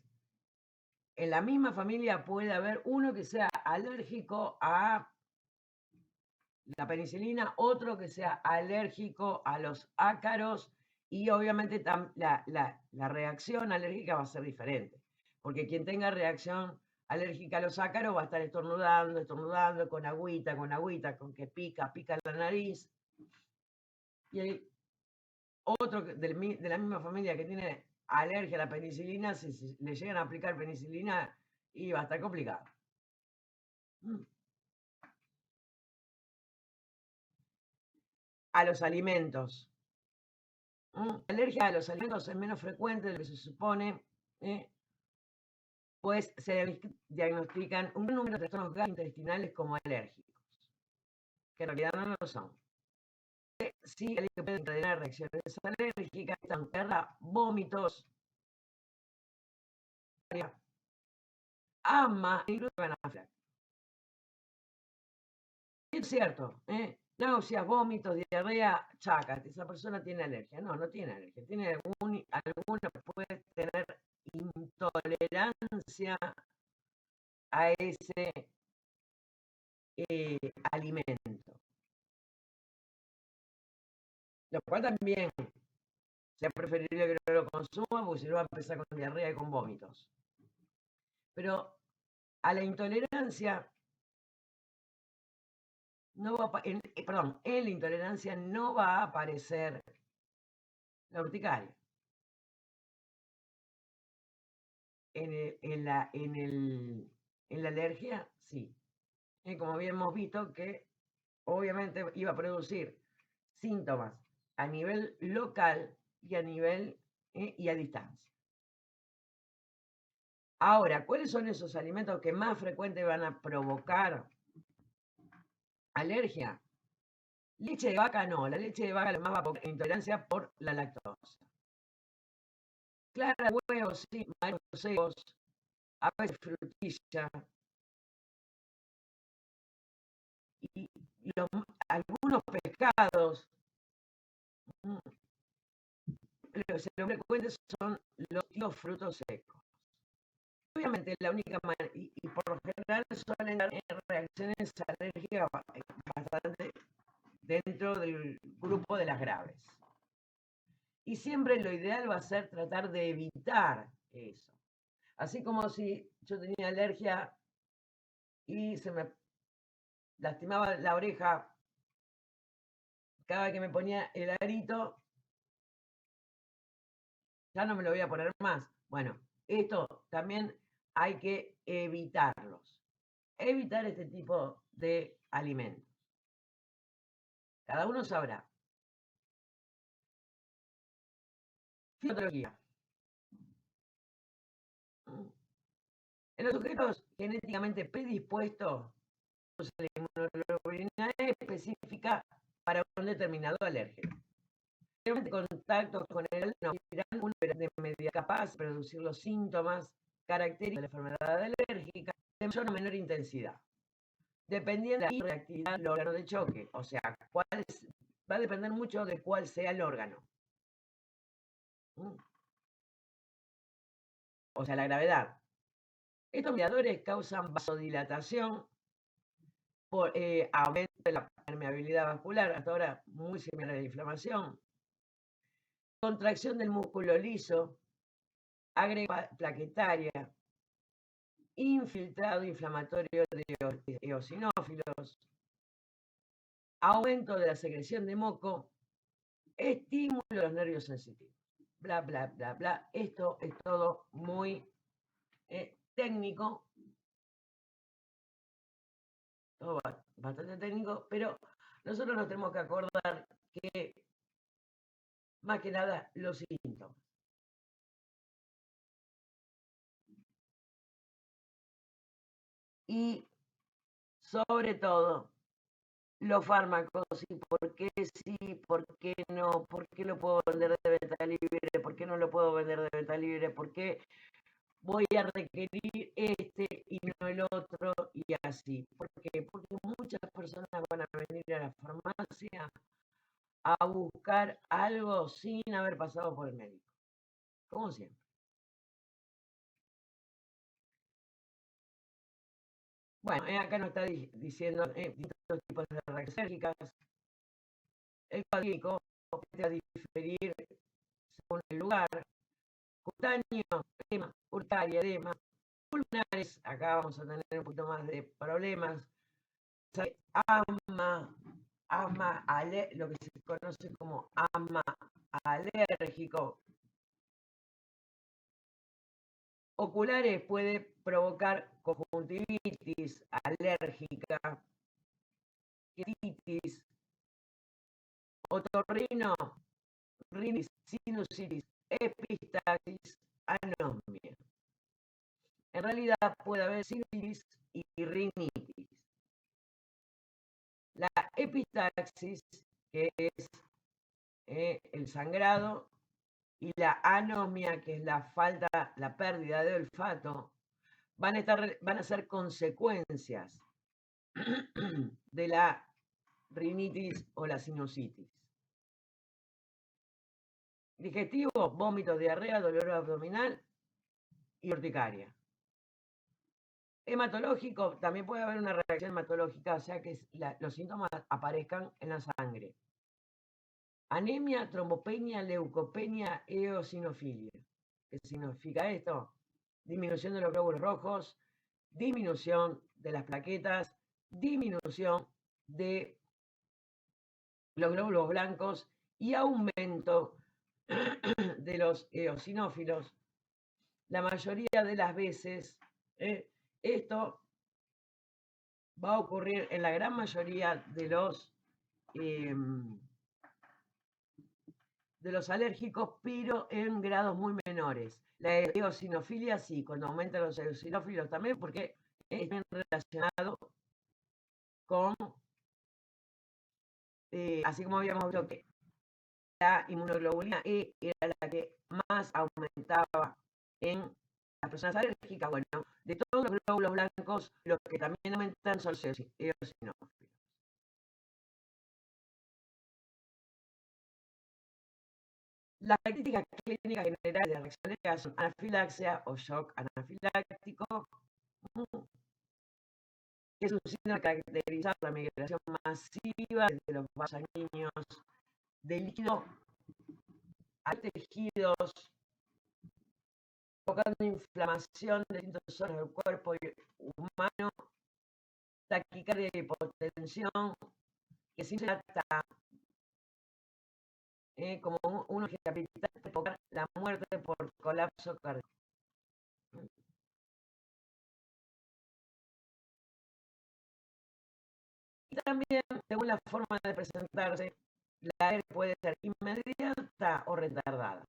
en la misma familia puede haber uno que sea alérgico a la penicilina, otro que sea alérgico a los ácaros y obviamente la reacción alérgica va a ser diferente, porque quien tenga reacción alérgica a los ácaros va a estar estornudando, con agüita, con que pica la nariz. Y hay otro de la misma familia que tiene alergia a la penicilina, si le llegan a aplicar penicilina, y va a estar complicado. A los alimentos. La alergia a los alimentos es menos frecuente de lo que se supone, pues se diagnostican un gran número de trastornos gastrointestinales como alérgicos, que en realidad no lo son. Sí, el que puede encadenar reacciones alérgicas, son guerra, vómitos, asma, incluso anafilaxis. Es cierto, náuseas, vómitos, diarrea, chácate, esa persona tiene alergia. No, no tiene alergia, tiene alguna puede tener intolerancia a ese alimento. Lo cual también sea preferible que no lo consuma, porque si no va a empezar con diarrea y con vómitos. Pero a la intolerancia no va en la intolerancia no va a aparecer la urticaria. En la alergia, sí. Como habíamos visto que obviamente iba a producir síntomas a nivel local y a nivel y a distancia. Ahora, ¿cuáles son esos alimentos que más frecuente van a provocar alergia? Leche de vaca no, la leche de vaca más va a provocar intolerancia por la lactosa. Clara de huevos, sí, mariscos secos, a veces frutilla. Y algunos pescados, lo frecuente son los frutos secos. Obviamente la única manera, y por lo general suelen dar reacciones alérgicas bastante dentro del grupo de las graves. Y siempre lo ideal va a ser tratar de evitar eso. Así como si yo tenía alergia y se me lastimaba la oreja cada vez que me ponía el arito, ya no me lo voy a poner más. Bueno, esto también hay que evitarlos. Evitar este tipo de alimentos. Cada uno sabrá. Fisiología. En los sujetos genéticamente predispuestos, la inmunoglobulina es específica para un determinado alérgeno. Contactos con el nos dirán una de medida capaz de producir los síntomas característicos de la enfermedad alérgica de mayor o menor intensidad, dependiendo de la reactividad del órgano de choque. O sea, va a depender mucho de cuál sea el órgano. O sea, la gravedad. Estos mediadores causan vasodilatación, aumento de la permeabilidad vascular, hasta ahora muy similar a la inflamación, contracción del músculo liso, agrega plaquetaria, infiltrado inflamatorio de eosinófilos, aumento de la secreción de moco, estímulo de los nervios sensitivos. Bla, bla, bla, bla. Esto es todo muy técnico, todo bastante técnico, pero nosotros nos tenemos que acordar que más que nada los síntomas. Y sobre todo, los fármacos y por qué sí, por qué no, por qué lo puedo vender de venta libre, por qué no lo puedo vender de venta libre, por qué voy a requerir este y no el otro y así. ¿Por qué? Porque muchas personas van a venir a la farmacia a buscar algo sin haber pasado por el médico, como siempre. Bueno, acá nos está diciendo distintos tipos de reacciones alérgicas. El código va a diferir según el lugar. Cutáneo, edema, urticaria, edema. Pulmonares, acá vamos a tener un poquito más de problemas. Asma, lo que se conoce como asma alérgico. Oculares puede provocar conjuntivitis alérgica, quiritis, otorrino, rinitis, sinusitis, epistaxis, anosmia. En realidad puede haber sinusitis y rinitis. La epistaxis, que es el sangrado, y la anosmia, que es la pérdida de olfato, van a ser consecuencias de la rinitis o la sinusitis. Digestivo, vómitos, diarrea, dolor abdominal y urticaria. Hematológico, también puede haber una reacción hematológica, o sea que los síntomas aparezcan en la sangre. Anemia, trombopenia, leucopenia, eosinofilia. ¿Qué significa esto? Disminución de los glóbulos rojos, disminución de las plaquetas, disminución de los glóbulos blancos y aumento de los eosinófilos. La mayoría de las veces, esto va a ocurrir en la gran mayoría de los alérgicos, pero en grados muy menores. La eosinofilia sí, cuando aumentan los eosinófilos también, porque está relacionado con, así como habíamos visto que la inmunoglobulina E era la que más aumentaba en las personas alérgicas. Bueno, de todos los glóbulos blancos, los que también aumentan son los eosinófilos. Las características clínicas generales de la reacción alérgica son anafilaxia o shock anafiláctico, que es un síndrome caracterizado por la migración masiva de los vasos sanguíneos de líquido a tejidos, provocando inflamación de distintos órganos del cuerpo humano, taquicardia y hipotensión, que se trata como uno que capital provocar la muerte por colapso cardíaco. Y también, según la forma de presentarse, la alergia puede ser inmediata o retardada.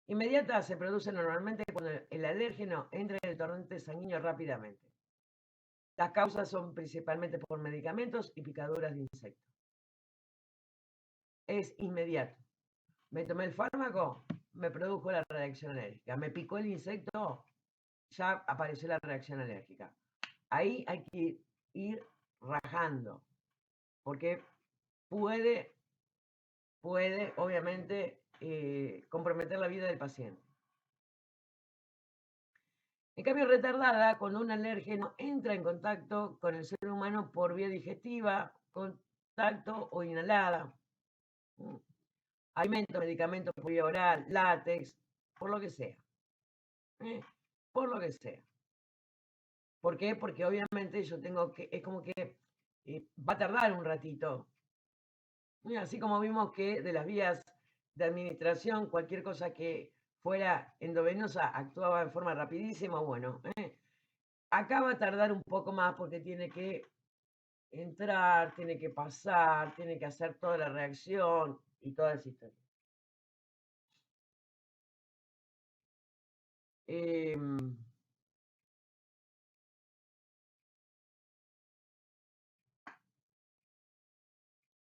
Inmediata se produce normalmente cuando el alérgeno entra en el torrente sanguíneo rápidamente. Las causas son principalmente por medicamentos y picaduras de insectos. Es inmediato. Me tomé el fármaco, me produjo la reacción alérgica. Me picó el insecto, ya apareció la reacción alérgica. Ahí hay que ir rajando, porque puede obviamente comprometer la vida del paciente. En cambio, retardada, cuando un alérgeno entra en contacto con el ser humano por vía digestiva, contacto o inhalada, alimento, medicamento por vía oral, látex, por lo que sea. Por lo que sea. ¿Por qué? Porque obviamente yo tengo que, es como que va a tardar un ratito. Así como vimos que de las vías de administración, cualquier cosa que fuera endovenosa actuaba en forma rapidísima, bueno, acá va a tardar un poco más porque tiene que entrar, tiene que pasar, tiene que hacer toda la reacción, y toda esa historia. Em,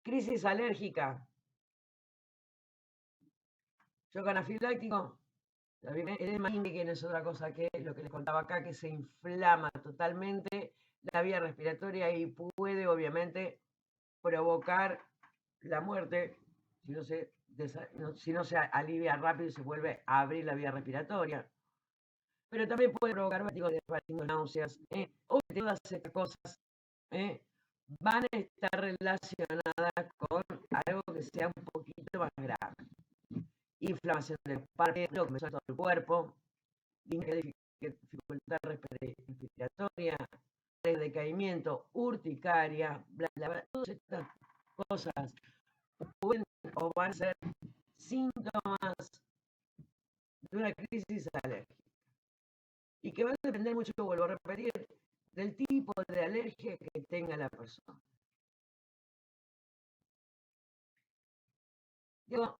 crisis alérgica. Shock anafiláctico. El maní, que no es otra cosa que lo que les contaba acá, que se inflama totalmente la vía respiratoria y puede obviamente provocar la muerte si no se alivia rápido y se vuelve a abrir la vía respiratoria. Pero también puede provocar vértigo, náuseas. Todas estas cosas van a estar relacionadas con algo que sea un poquito más grave. Inflamación del párpado, que me suelta todo el cuerpo, dificultad respiratoria, decaimiento, urticaria, bla, bla, bla. Todas estas cosas pueden o van a ser síntomas de una crisis alérgica. Y que va a depender mucho, vuelvo a repetir, del tipo de alergia que tenga la persona. Digo,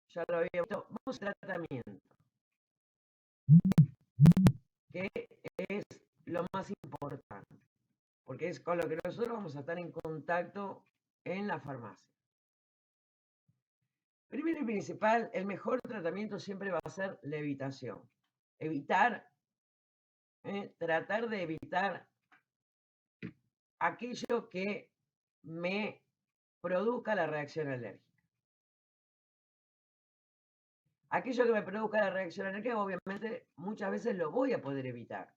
ya lo había visto, vamos al tratamiento, que es lo más importante, porque es con lo que nosotros vamos a estar en contacto en la farmacia. Primero y principal, el mejor tratamiento siempre va a ser la evitación. Tratar de evitar aquello que me produzca la reacción alérgica. Aquello que me produzca la reacción alérgica, obviamente, muchas veces lo voy a poder evitar.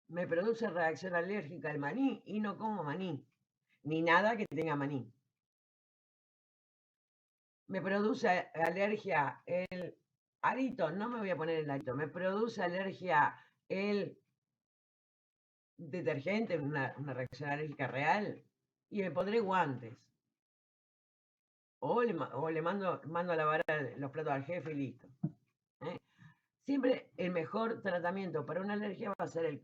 Me produce reacción alérgica el maní y no como maní, ni nada que tenga maní. Me produce alergia el arito, no me voy a poner el arito, me produce alergia el detergente, una reacción alérgica real, y me pondré guantes. O le mando a lavar los platos al jefe y listo. Siempre el mejor tratamiento para una alergia va a ser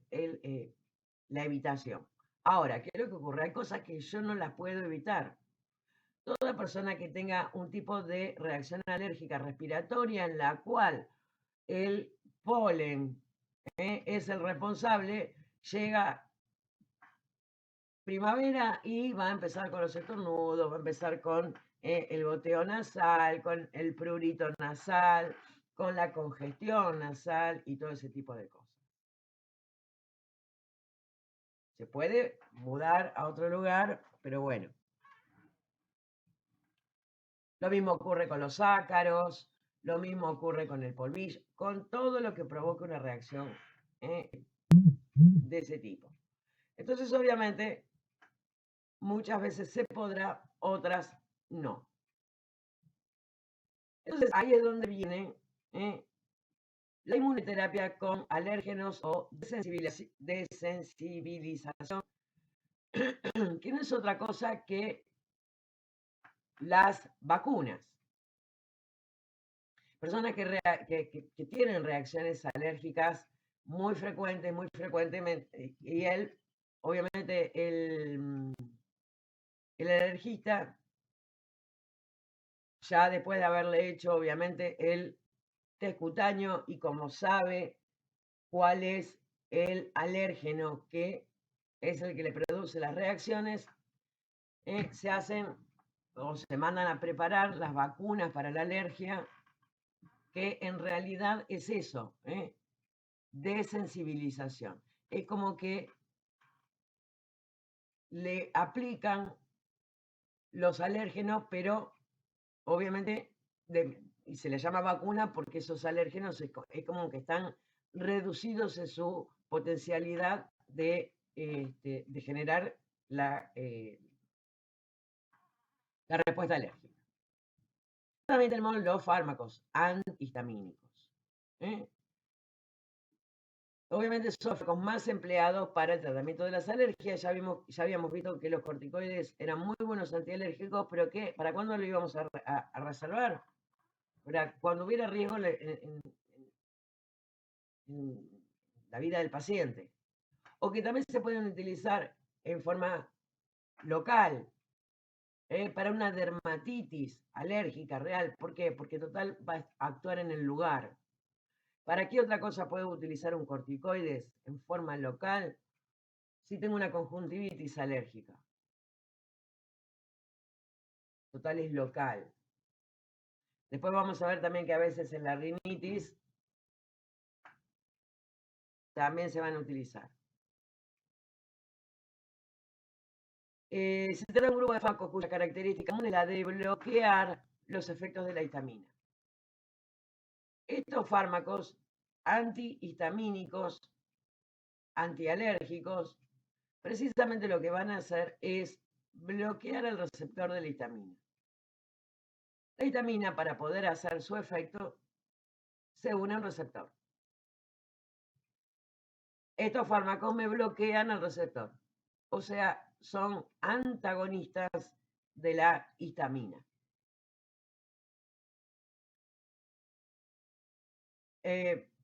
la evitación. Ahora, ¿qué es lo que ocurre? Hay cosas que yo no las puedo evitar. Toda persona que tenga un tipo de reacción alérgica respiratoria en la cual el polen es el responsable, llega primavera y va a empezar con los estornudos, va a empezar con el goteo nasal, con el prurito nasal, con la congestión nasal y todo ese tipo de cosas. Se puede mudar a otro lugar, pero bueno. Lo mismo ocurre con los ácaros, lo mismo ocurre con el polvillo, con todo lo que provoca una reacción de ese tipo. Entonces, obviamente, muchas veces se podrá, otras no. Entonces, ahí es donde viene la inmunoterapia con alérgenos o desensibilización, que no es otra cosa que las vacunas. Personas que tienen reacciones alérgicas muy frecuentemente, y obviamente, el alergista, ya después de haberle hecho, obviamente, el test cutáneo y como sabe cuál es el alérgeno que es el que le produce las reacciones, se hacen o se mandan a preparar las vacunas para la alergia, que en realidad es eso, desensibilización. Es como que le aplican los alérgenos, pero obviamente y se le llama vacuna porque esos alérgenos es como que están reducidos en su potencialidad de generar la respuesta alérgica. También tenemos los fármacos antihistamínicos. Obviamente son fármacos más empleados para el tratamiento de las alergias. Ya habíamos visto que los corticoides eran muy buenos antialérgicos, pero ¿para cuándo lo íbamos a reservar? Cuando hubiera riesgo en la vida del paciente. O que también se pueden utilizar en forma local. para una dermatitis alérgica real. ¿Por qué? Porque total va a actuar en el lugar. ¿Para qué otra cosa puedo utilizar un corticoides en forma local si tengo una conjuntivitis alérgica? Total es local. Después vamos a ver también que a veces en la rinitis también se van a utilizar. Se trata de un grupo de fármacos cuya característica común es la de bloquear los efectos de la histamina. Estos fármacos antihistamínicos, antialérgicos, precisamente lo que van a hacer es bloquear el receptor de la histamina. La histamina, para poder hacer su efecto, se une a un receptor. Estos fármacos me bloquean el receptor, o sea, son antagonistas de la histamina.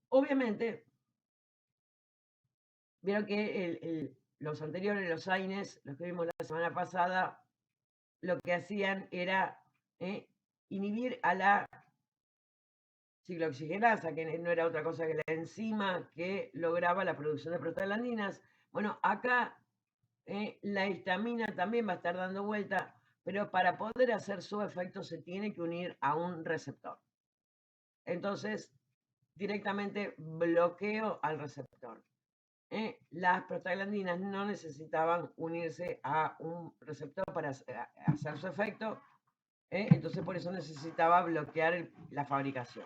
Obviamente, vieron que los anteriores, los AINES, los que vimos la semana pasada, lo que hacían era inhibir a la ciclooxigenasa, que no era otra cosa que la enzima que lograba la producción de prostaglandinas. Bueno, acá la histamina también va a estar dando vuelta, pero para poder hacer su efecto se tiene que unir a un receptor. Entonces, directamente bloqueo al receptor. Las prostaglandinas no necesitaban unirse a un receptor para hacer su efecto, entonces por eso necesitaba bloquear la fabricación.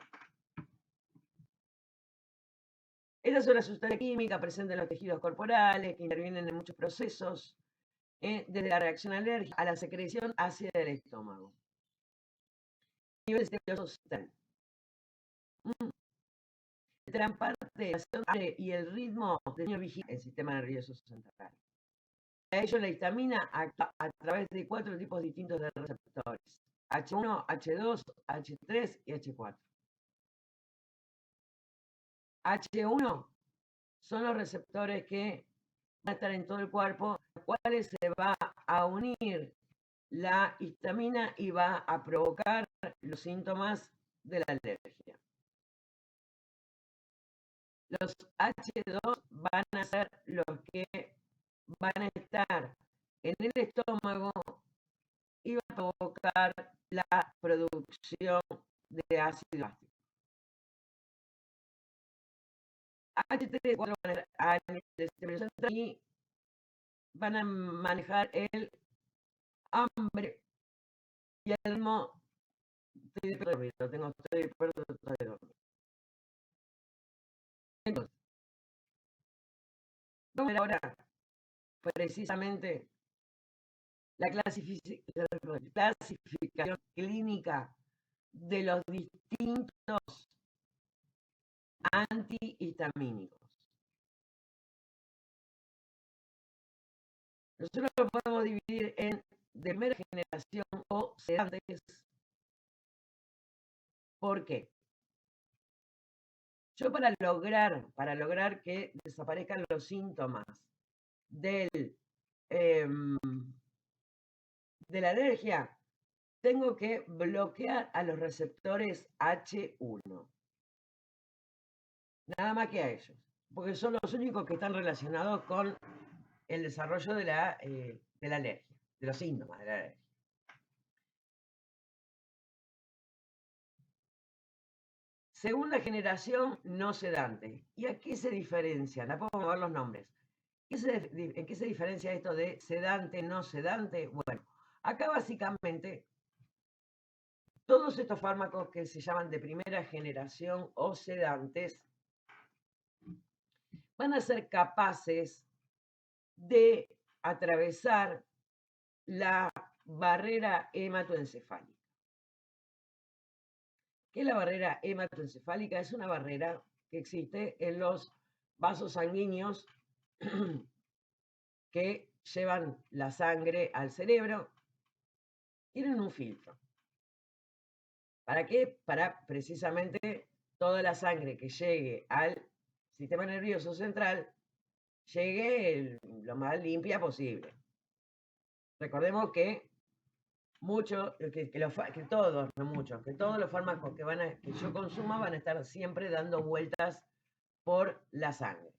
Esta es una sustancia química presente en los tejidos corporales que intervienen en muchos procesos, desde la reacción alérgica a la secreción ácida del estómago. Niveles de gran parte de la acción y el ritmo del vigila el sistema nervioso central. Para ello, la histamina actúa a través de 4 tipos distintos de receptores: H1, H2, H3 y H4. H1 son los receptores que van a estar en todo el cuerpo, a los cuales se va a unir la histamina y va a provocar los síntomas de la alergia. Los H2 van a ser los que van a estar en el estómago y van a provocar la producción de ácido láctico. H3 van a estar y van a manejar el hambre y el ritmo. Estoy perdido de dormir. Entonces, vamos a ver ahora precisamente la clasificación clínica de los distintos antihistamínicos. Nosotros lo podemos dividir en de primera generación o sedantes. ¿Por qué? Yo para lograr que desaparezcan los síntomas de la alergia, tengo que bloquear a los receptores H1. Nada más que a ellos, porque son los únicos que están relacionados con el desarrollo de la alergia, de los síntomas de la alergia. Segunda generación no sedante. ¿Y a qué se diferencian? La podemos ver los nombres. ¿En qué se diferencia esto de sedante, no sedante? Bueno, acá básicamente todos estos fármacos que se llaman de primera generación o sedantes van a ser capaces de atravesar la barrera hematoencefálica. ¿Qué es la barrera hematoencefálica? Es una barrera que existe en los vasos sanguíneos que llevan la sangre al cerebro. Tienen un filtro. ¿Para qué? Para precisamente toda la sangre que llegue al sistema nervioso central llegue lo más limpia posible. Recordemos que que todos, no muchos, que todos los fármacos que yo consuma van a estar siempre dando vueltas por la sangre.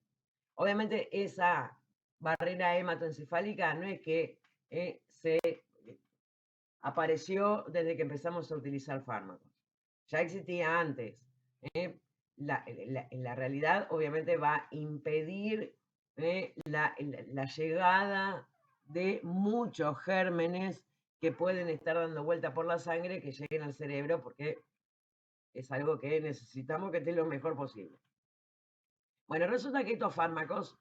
Obviamente esa barrera hematoencefálica no es que se apareció desde que empezamos a utilizar fármacos. Ya existía antes. En la realidad, obviamente, va a impedir la llegada de muchos gérmenes que pueden estar dando vuelta por la sangre que lleguen al cerebro, porque es algo que necesitamos que esté lo mejor posible. Bueno, resulta que estos fármacos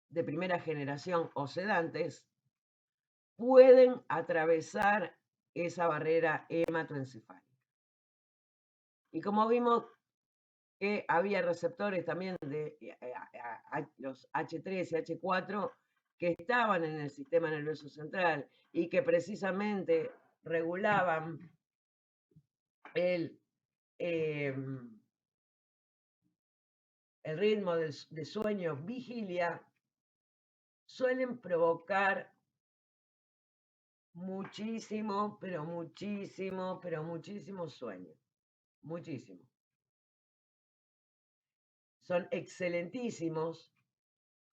de primera generación o sedantes pueden atravesar esa barrera hematoencefálica. Y como vimos que había receptores también de los H3 y H4 que estaban en el sistema nervioso central y que precisamente regulaban el ritmo de sueño vigilia, suelen provocar muchísimo, pero muchísimo, pero muchísimo sueño. Muchísimo. Son excelentísimos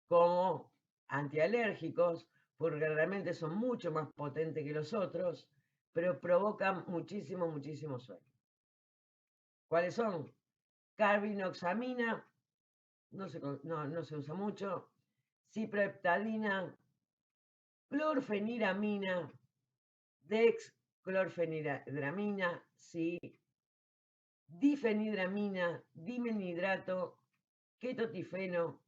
como antialérgicos, porque realmente son mucho más potentes que los otros, pero provocan muchísimo, muchísimo sueño. ¿Cuáles son? Carbinoxamina, no se usa mucho, cipreptadina, clorfeniramina, dexclorfenidramina, sí, difenidramina, dimenidrato, ketotifeno,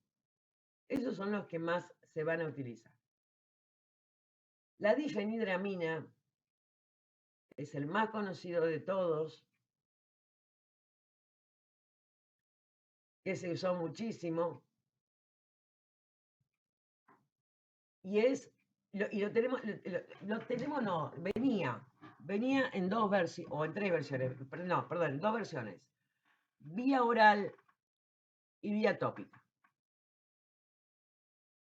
esos son los que más se van a utilizar. La difenidramina es el más conocido de todos, que se usó muchísimo, y lo tenemos, no, venía en dos versiones, o en tres versiones, no, perdón, en dos versiones, vía oral y vía tópica.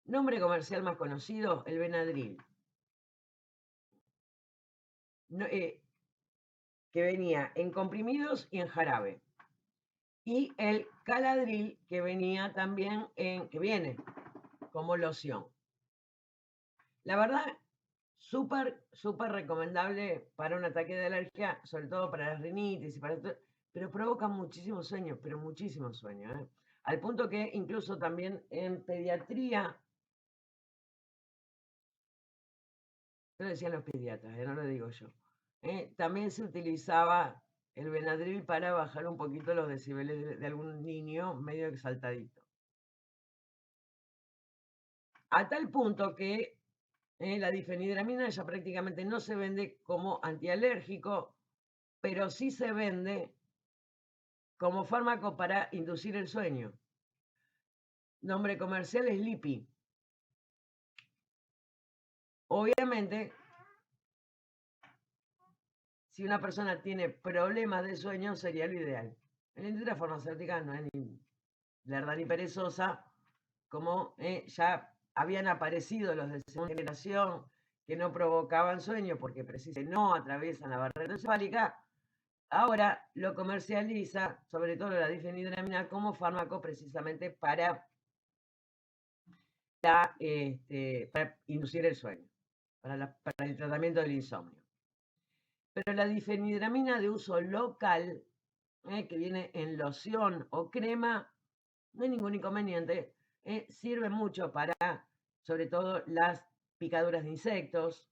Nombre comercial más conocido, el Benadryl. Que venía en comprimidos y en jarabe. Y el Caladril, que venía también que viene como loción. La verdad, súper, súper recomendable para un ataque de alergia, sobre todo para las rinitis y para esto, pero provoca muchísimo sueño, pero muchísimo sueño. Al punto que incluso también en pediatría, lo decían los pediatras, no lo digo yo, también se utilizaba el Benadryl para bajar un poquito los decibeles de algún niño medio exaltadito. A tal punto que la difenidramina ya prácticamente no se vende como antialérgico, pero sí se vende como fármaco para inducir el sueño. Nombre comercial es Lipi. Obviamente, si una persona tiene problemas de sueño, sería lo ideal. En la industria farmacéutica no es ni lerda ni perezosa, como ya habían aparecido los de segunda generación que no provocaban sueño porque precisamente no atraviesan la barrera encefálica. Ahora lo comercializa, sobre todo la difenidramina, como fármaco precisamente para inducir el sueño, para el tratamiento del insomnio. Pero la difenidramina de uso local, que viene en loción o crema, no hay ningún inconveniente. Sirve mucho para, sobre todo, las picaduras de insectos,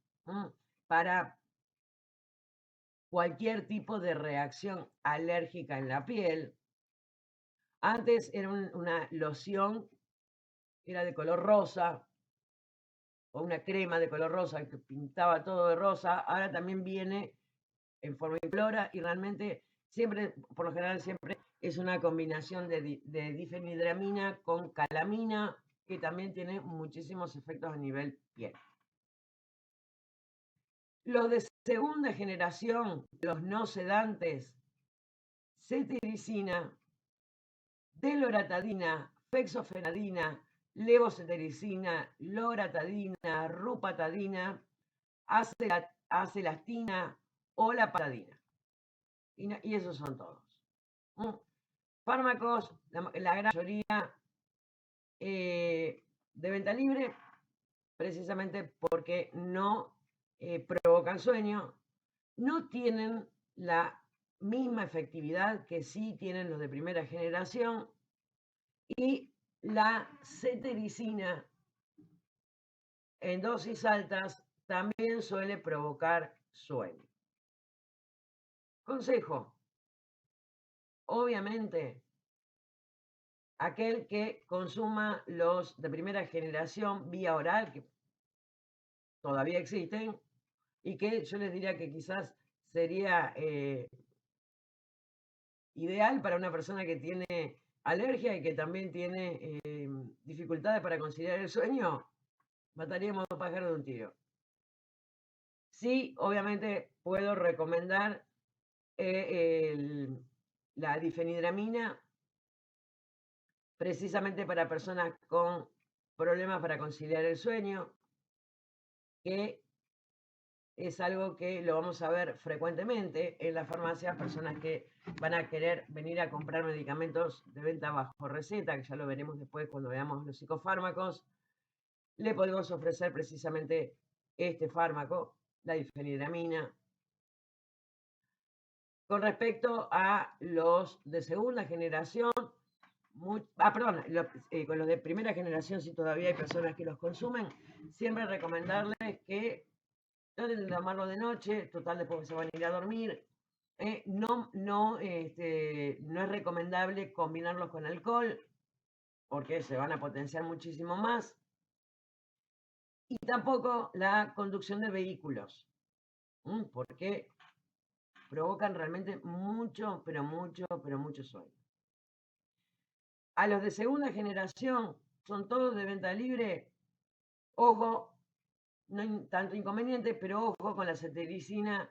para cualquier tipo de reacción alérgica en la piel. Antes era una loción, era de color rosa, o una crema de color rosa que pintaba todo de rosa. Ahora también viene en forma incolora y realmente siempre, por lo general siempre, es una combinación de difenidramina con calamina, que también tiene muchísimos efectos a nivel piel. Los de segunda generación, los no sedantes, cetiricina, deloratadina, fexofenadina, levocetiricina, loratadina, rupatadina, acelastina o la paladina. Y esos son todos. Fármacos, la gran mayoría de venta libre, precisamente porque no provocan sueño, no tienen la misma efectividad que sí tienen los de primera generación, y la cetericina en dosis altas también suele provocar sueño. Consejo: obviamente, aquel que consuma los de primera generación vía oral, que todavía existen, y que yo les diría que quizás sería ideal para una persona que tiene alergia y que también tiene dificultades para conciliar el sueño, mataríamos dos pájaros de un tiro. Sí, obviamente puedo recomendar la difenidramina, precisamente para personas con problemas para conciliar el sueño, que es algo que lo vamos a ver frecuentemente en las farmacias, personas que van a querer venir a comprar medicamentos de venta bajo receta, que ya lo veremos después cuando veamos los psicofármacos. Le podemos ofrecer precisamente este fármaco, la difenidramina. Con respecto a los de segunda generación, con los de primera generación, si todavía hay personas que los consumen, siempre recomendarles que traten de tomarlo de noche, total después se van a ir a dormir. No es recomendable combinarlos con alcohol, porque se van a potenciar muchísimo más. Y tampoco la conducción de vehículos, porque provocan realmente mucho, pero mucho sueño. A los de segunda generación, son todos de venta libre. Ojo, no hay tanto inconveniente, pero ojo con la cetericina,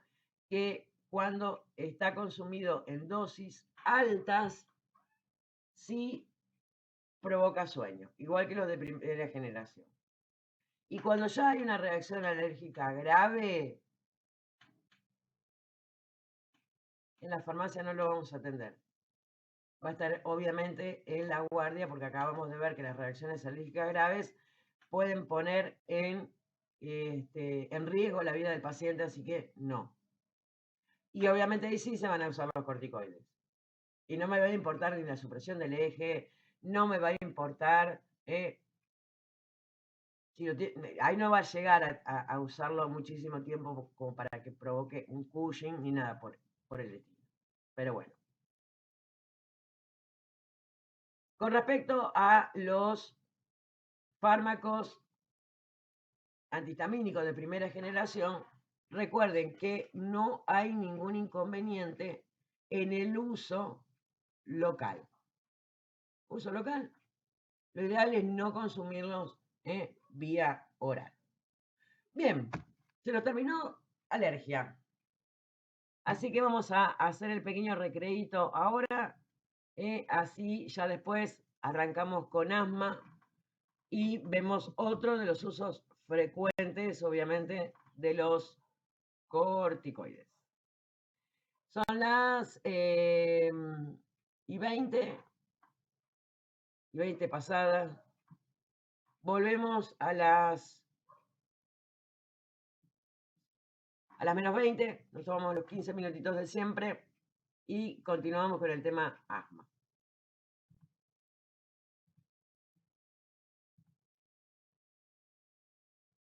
que cuando está consumido en dosis altas, sí provoca sueño, igual que los de primera generación. Y cuando ya hay una reacción alérgica grave, en la farmacia no lo vamos a atender. Va a estar obviamente en la guardia, porque acabamos de ver que las reacciones alérgicas graves pueden poner en riesgo la vida del paciente, así que no. Y obviamente ahí sí se van a usar los corticoides. Y no me va a importar ni la supresión del eje, no me va a importar, ahí no va a llegar a usarlo muchísimo tiempo como para que provoque un Cushing ni nada por el estilo. Pero bueno. Con respecto a los fármacos antihistamínicos de primera generación, recuerden que no hay ningún inconveniente en el uso local. Uso local. Lo ideal es no consumirlos vía oral. Bien, se nos terminó alergia. Así que vamos a hacer el pequeño recreíto ahora. Así ya después arrancamos con asma y vemos otro de los usos frecuentes, obviamente, de los corticoides. Son las y 20 pasadas. Volvemos a las menos 20, nos tomamos los 15 minutitos de siempre y continuamos con el tema asma.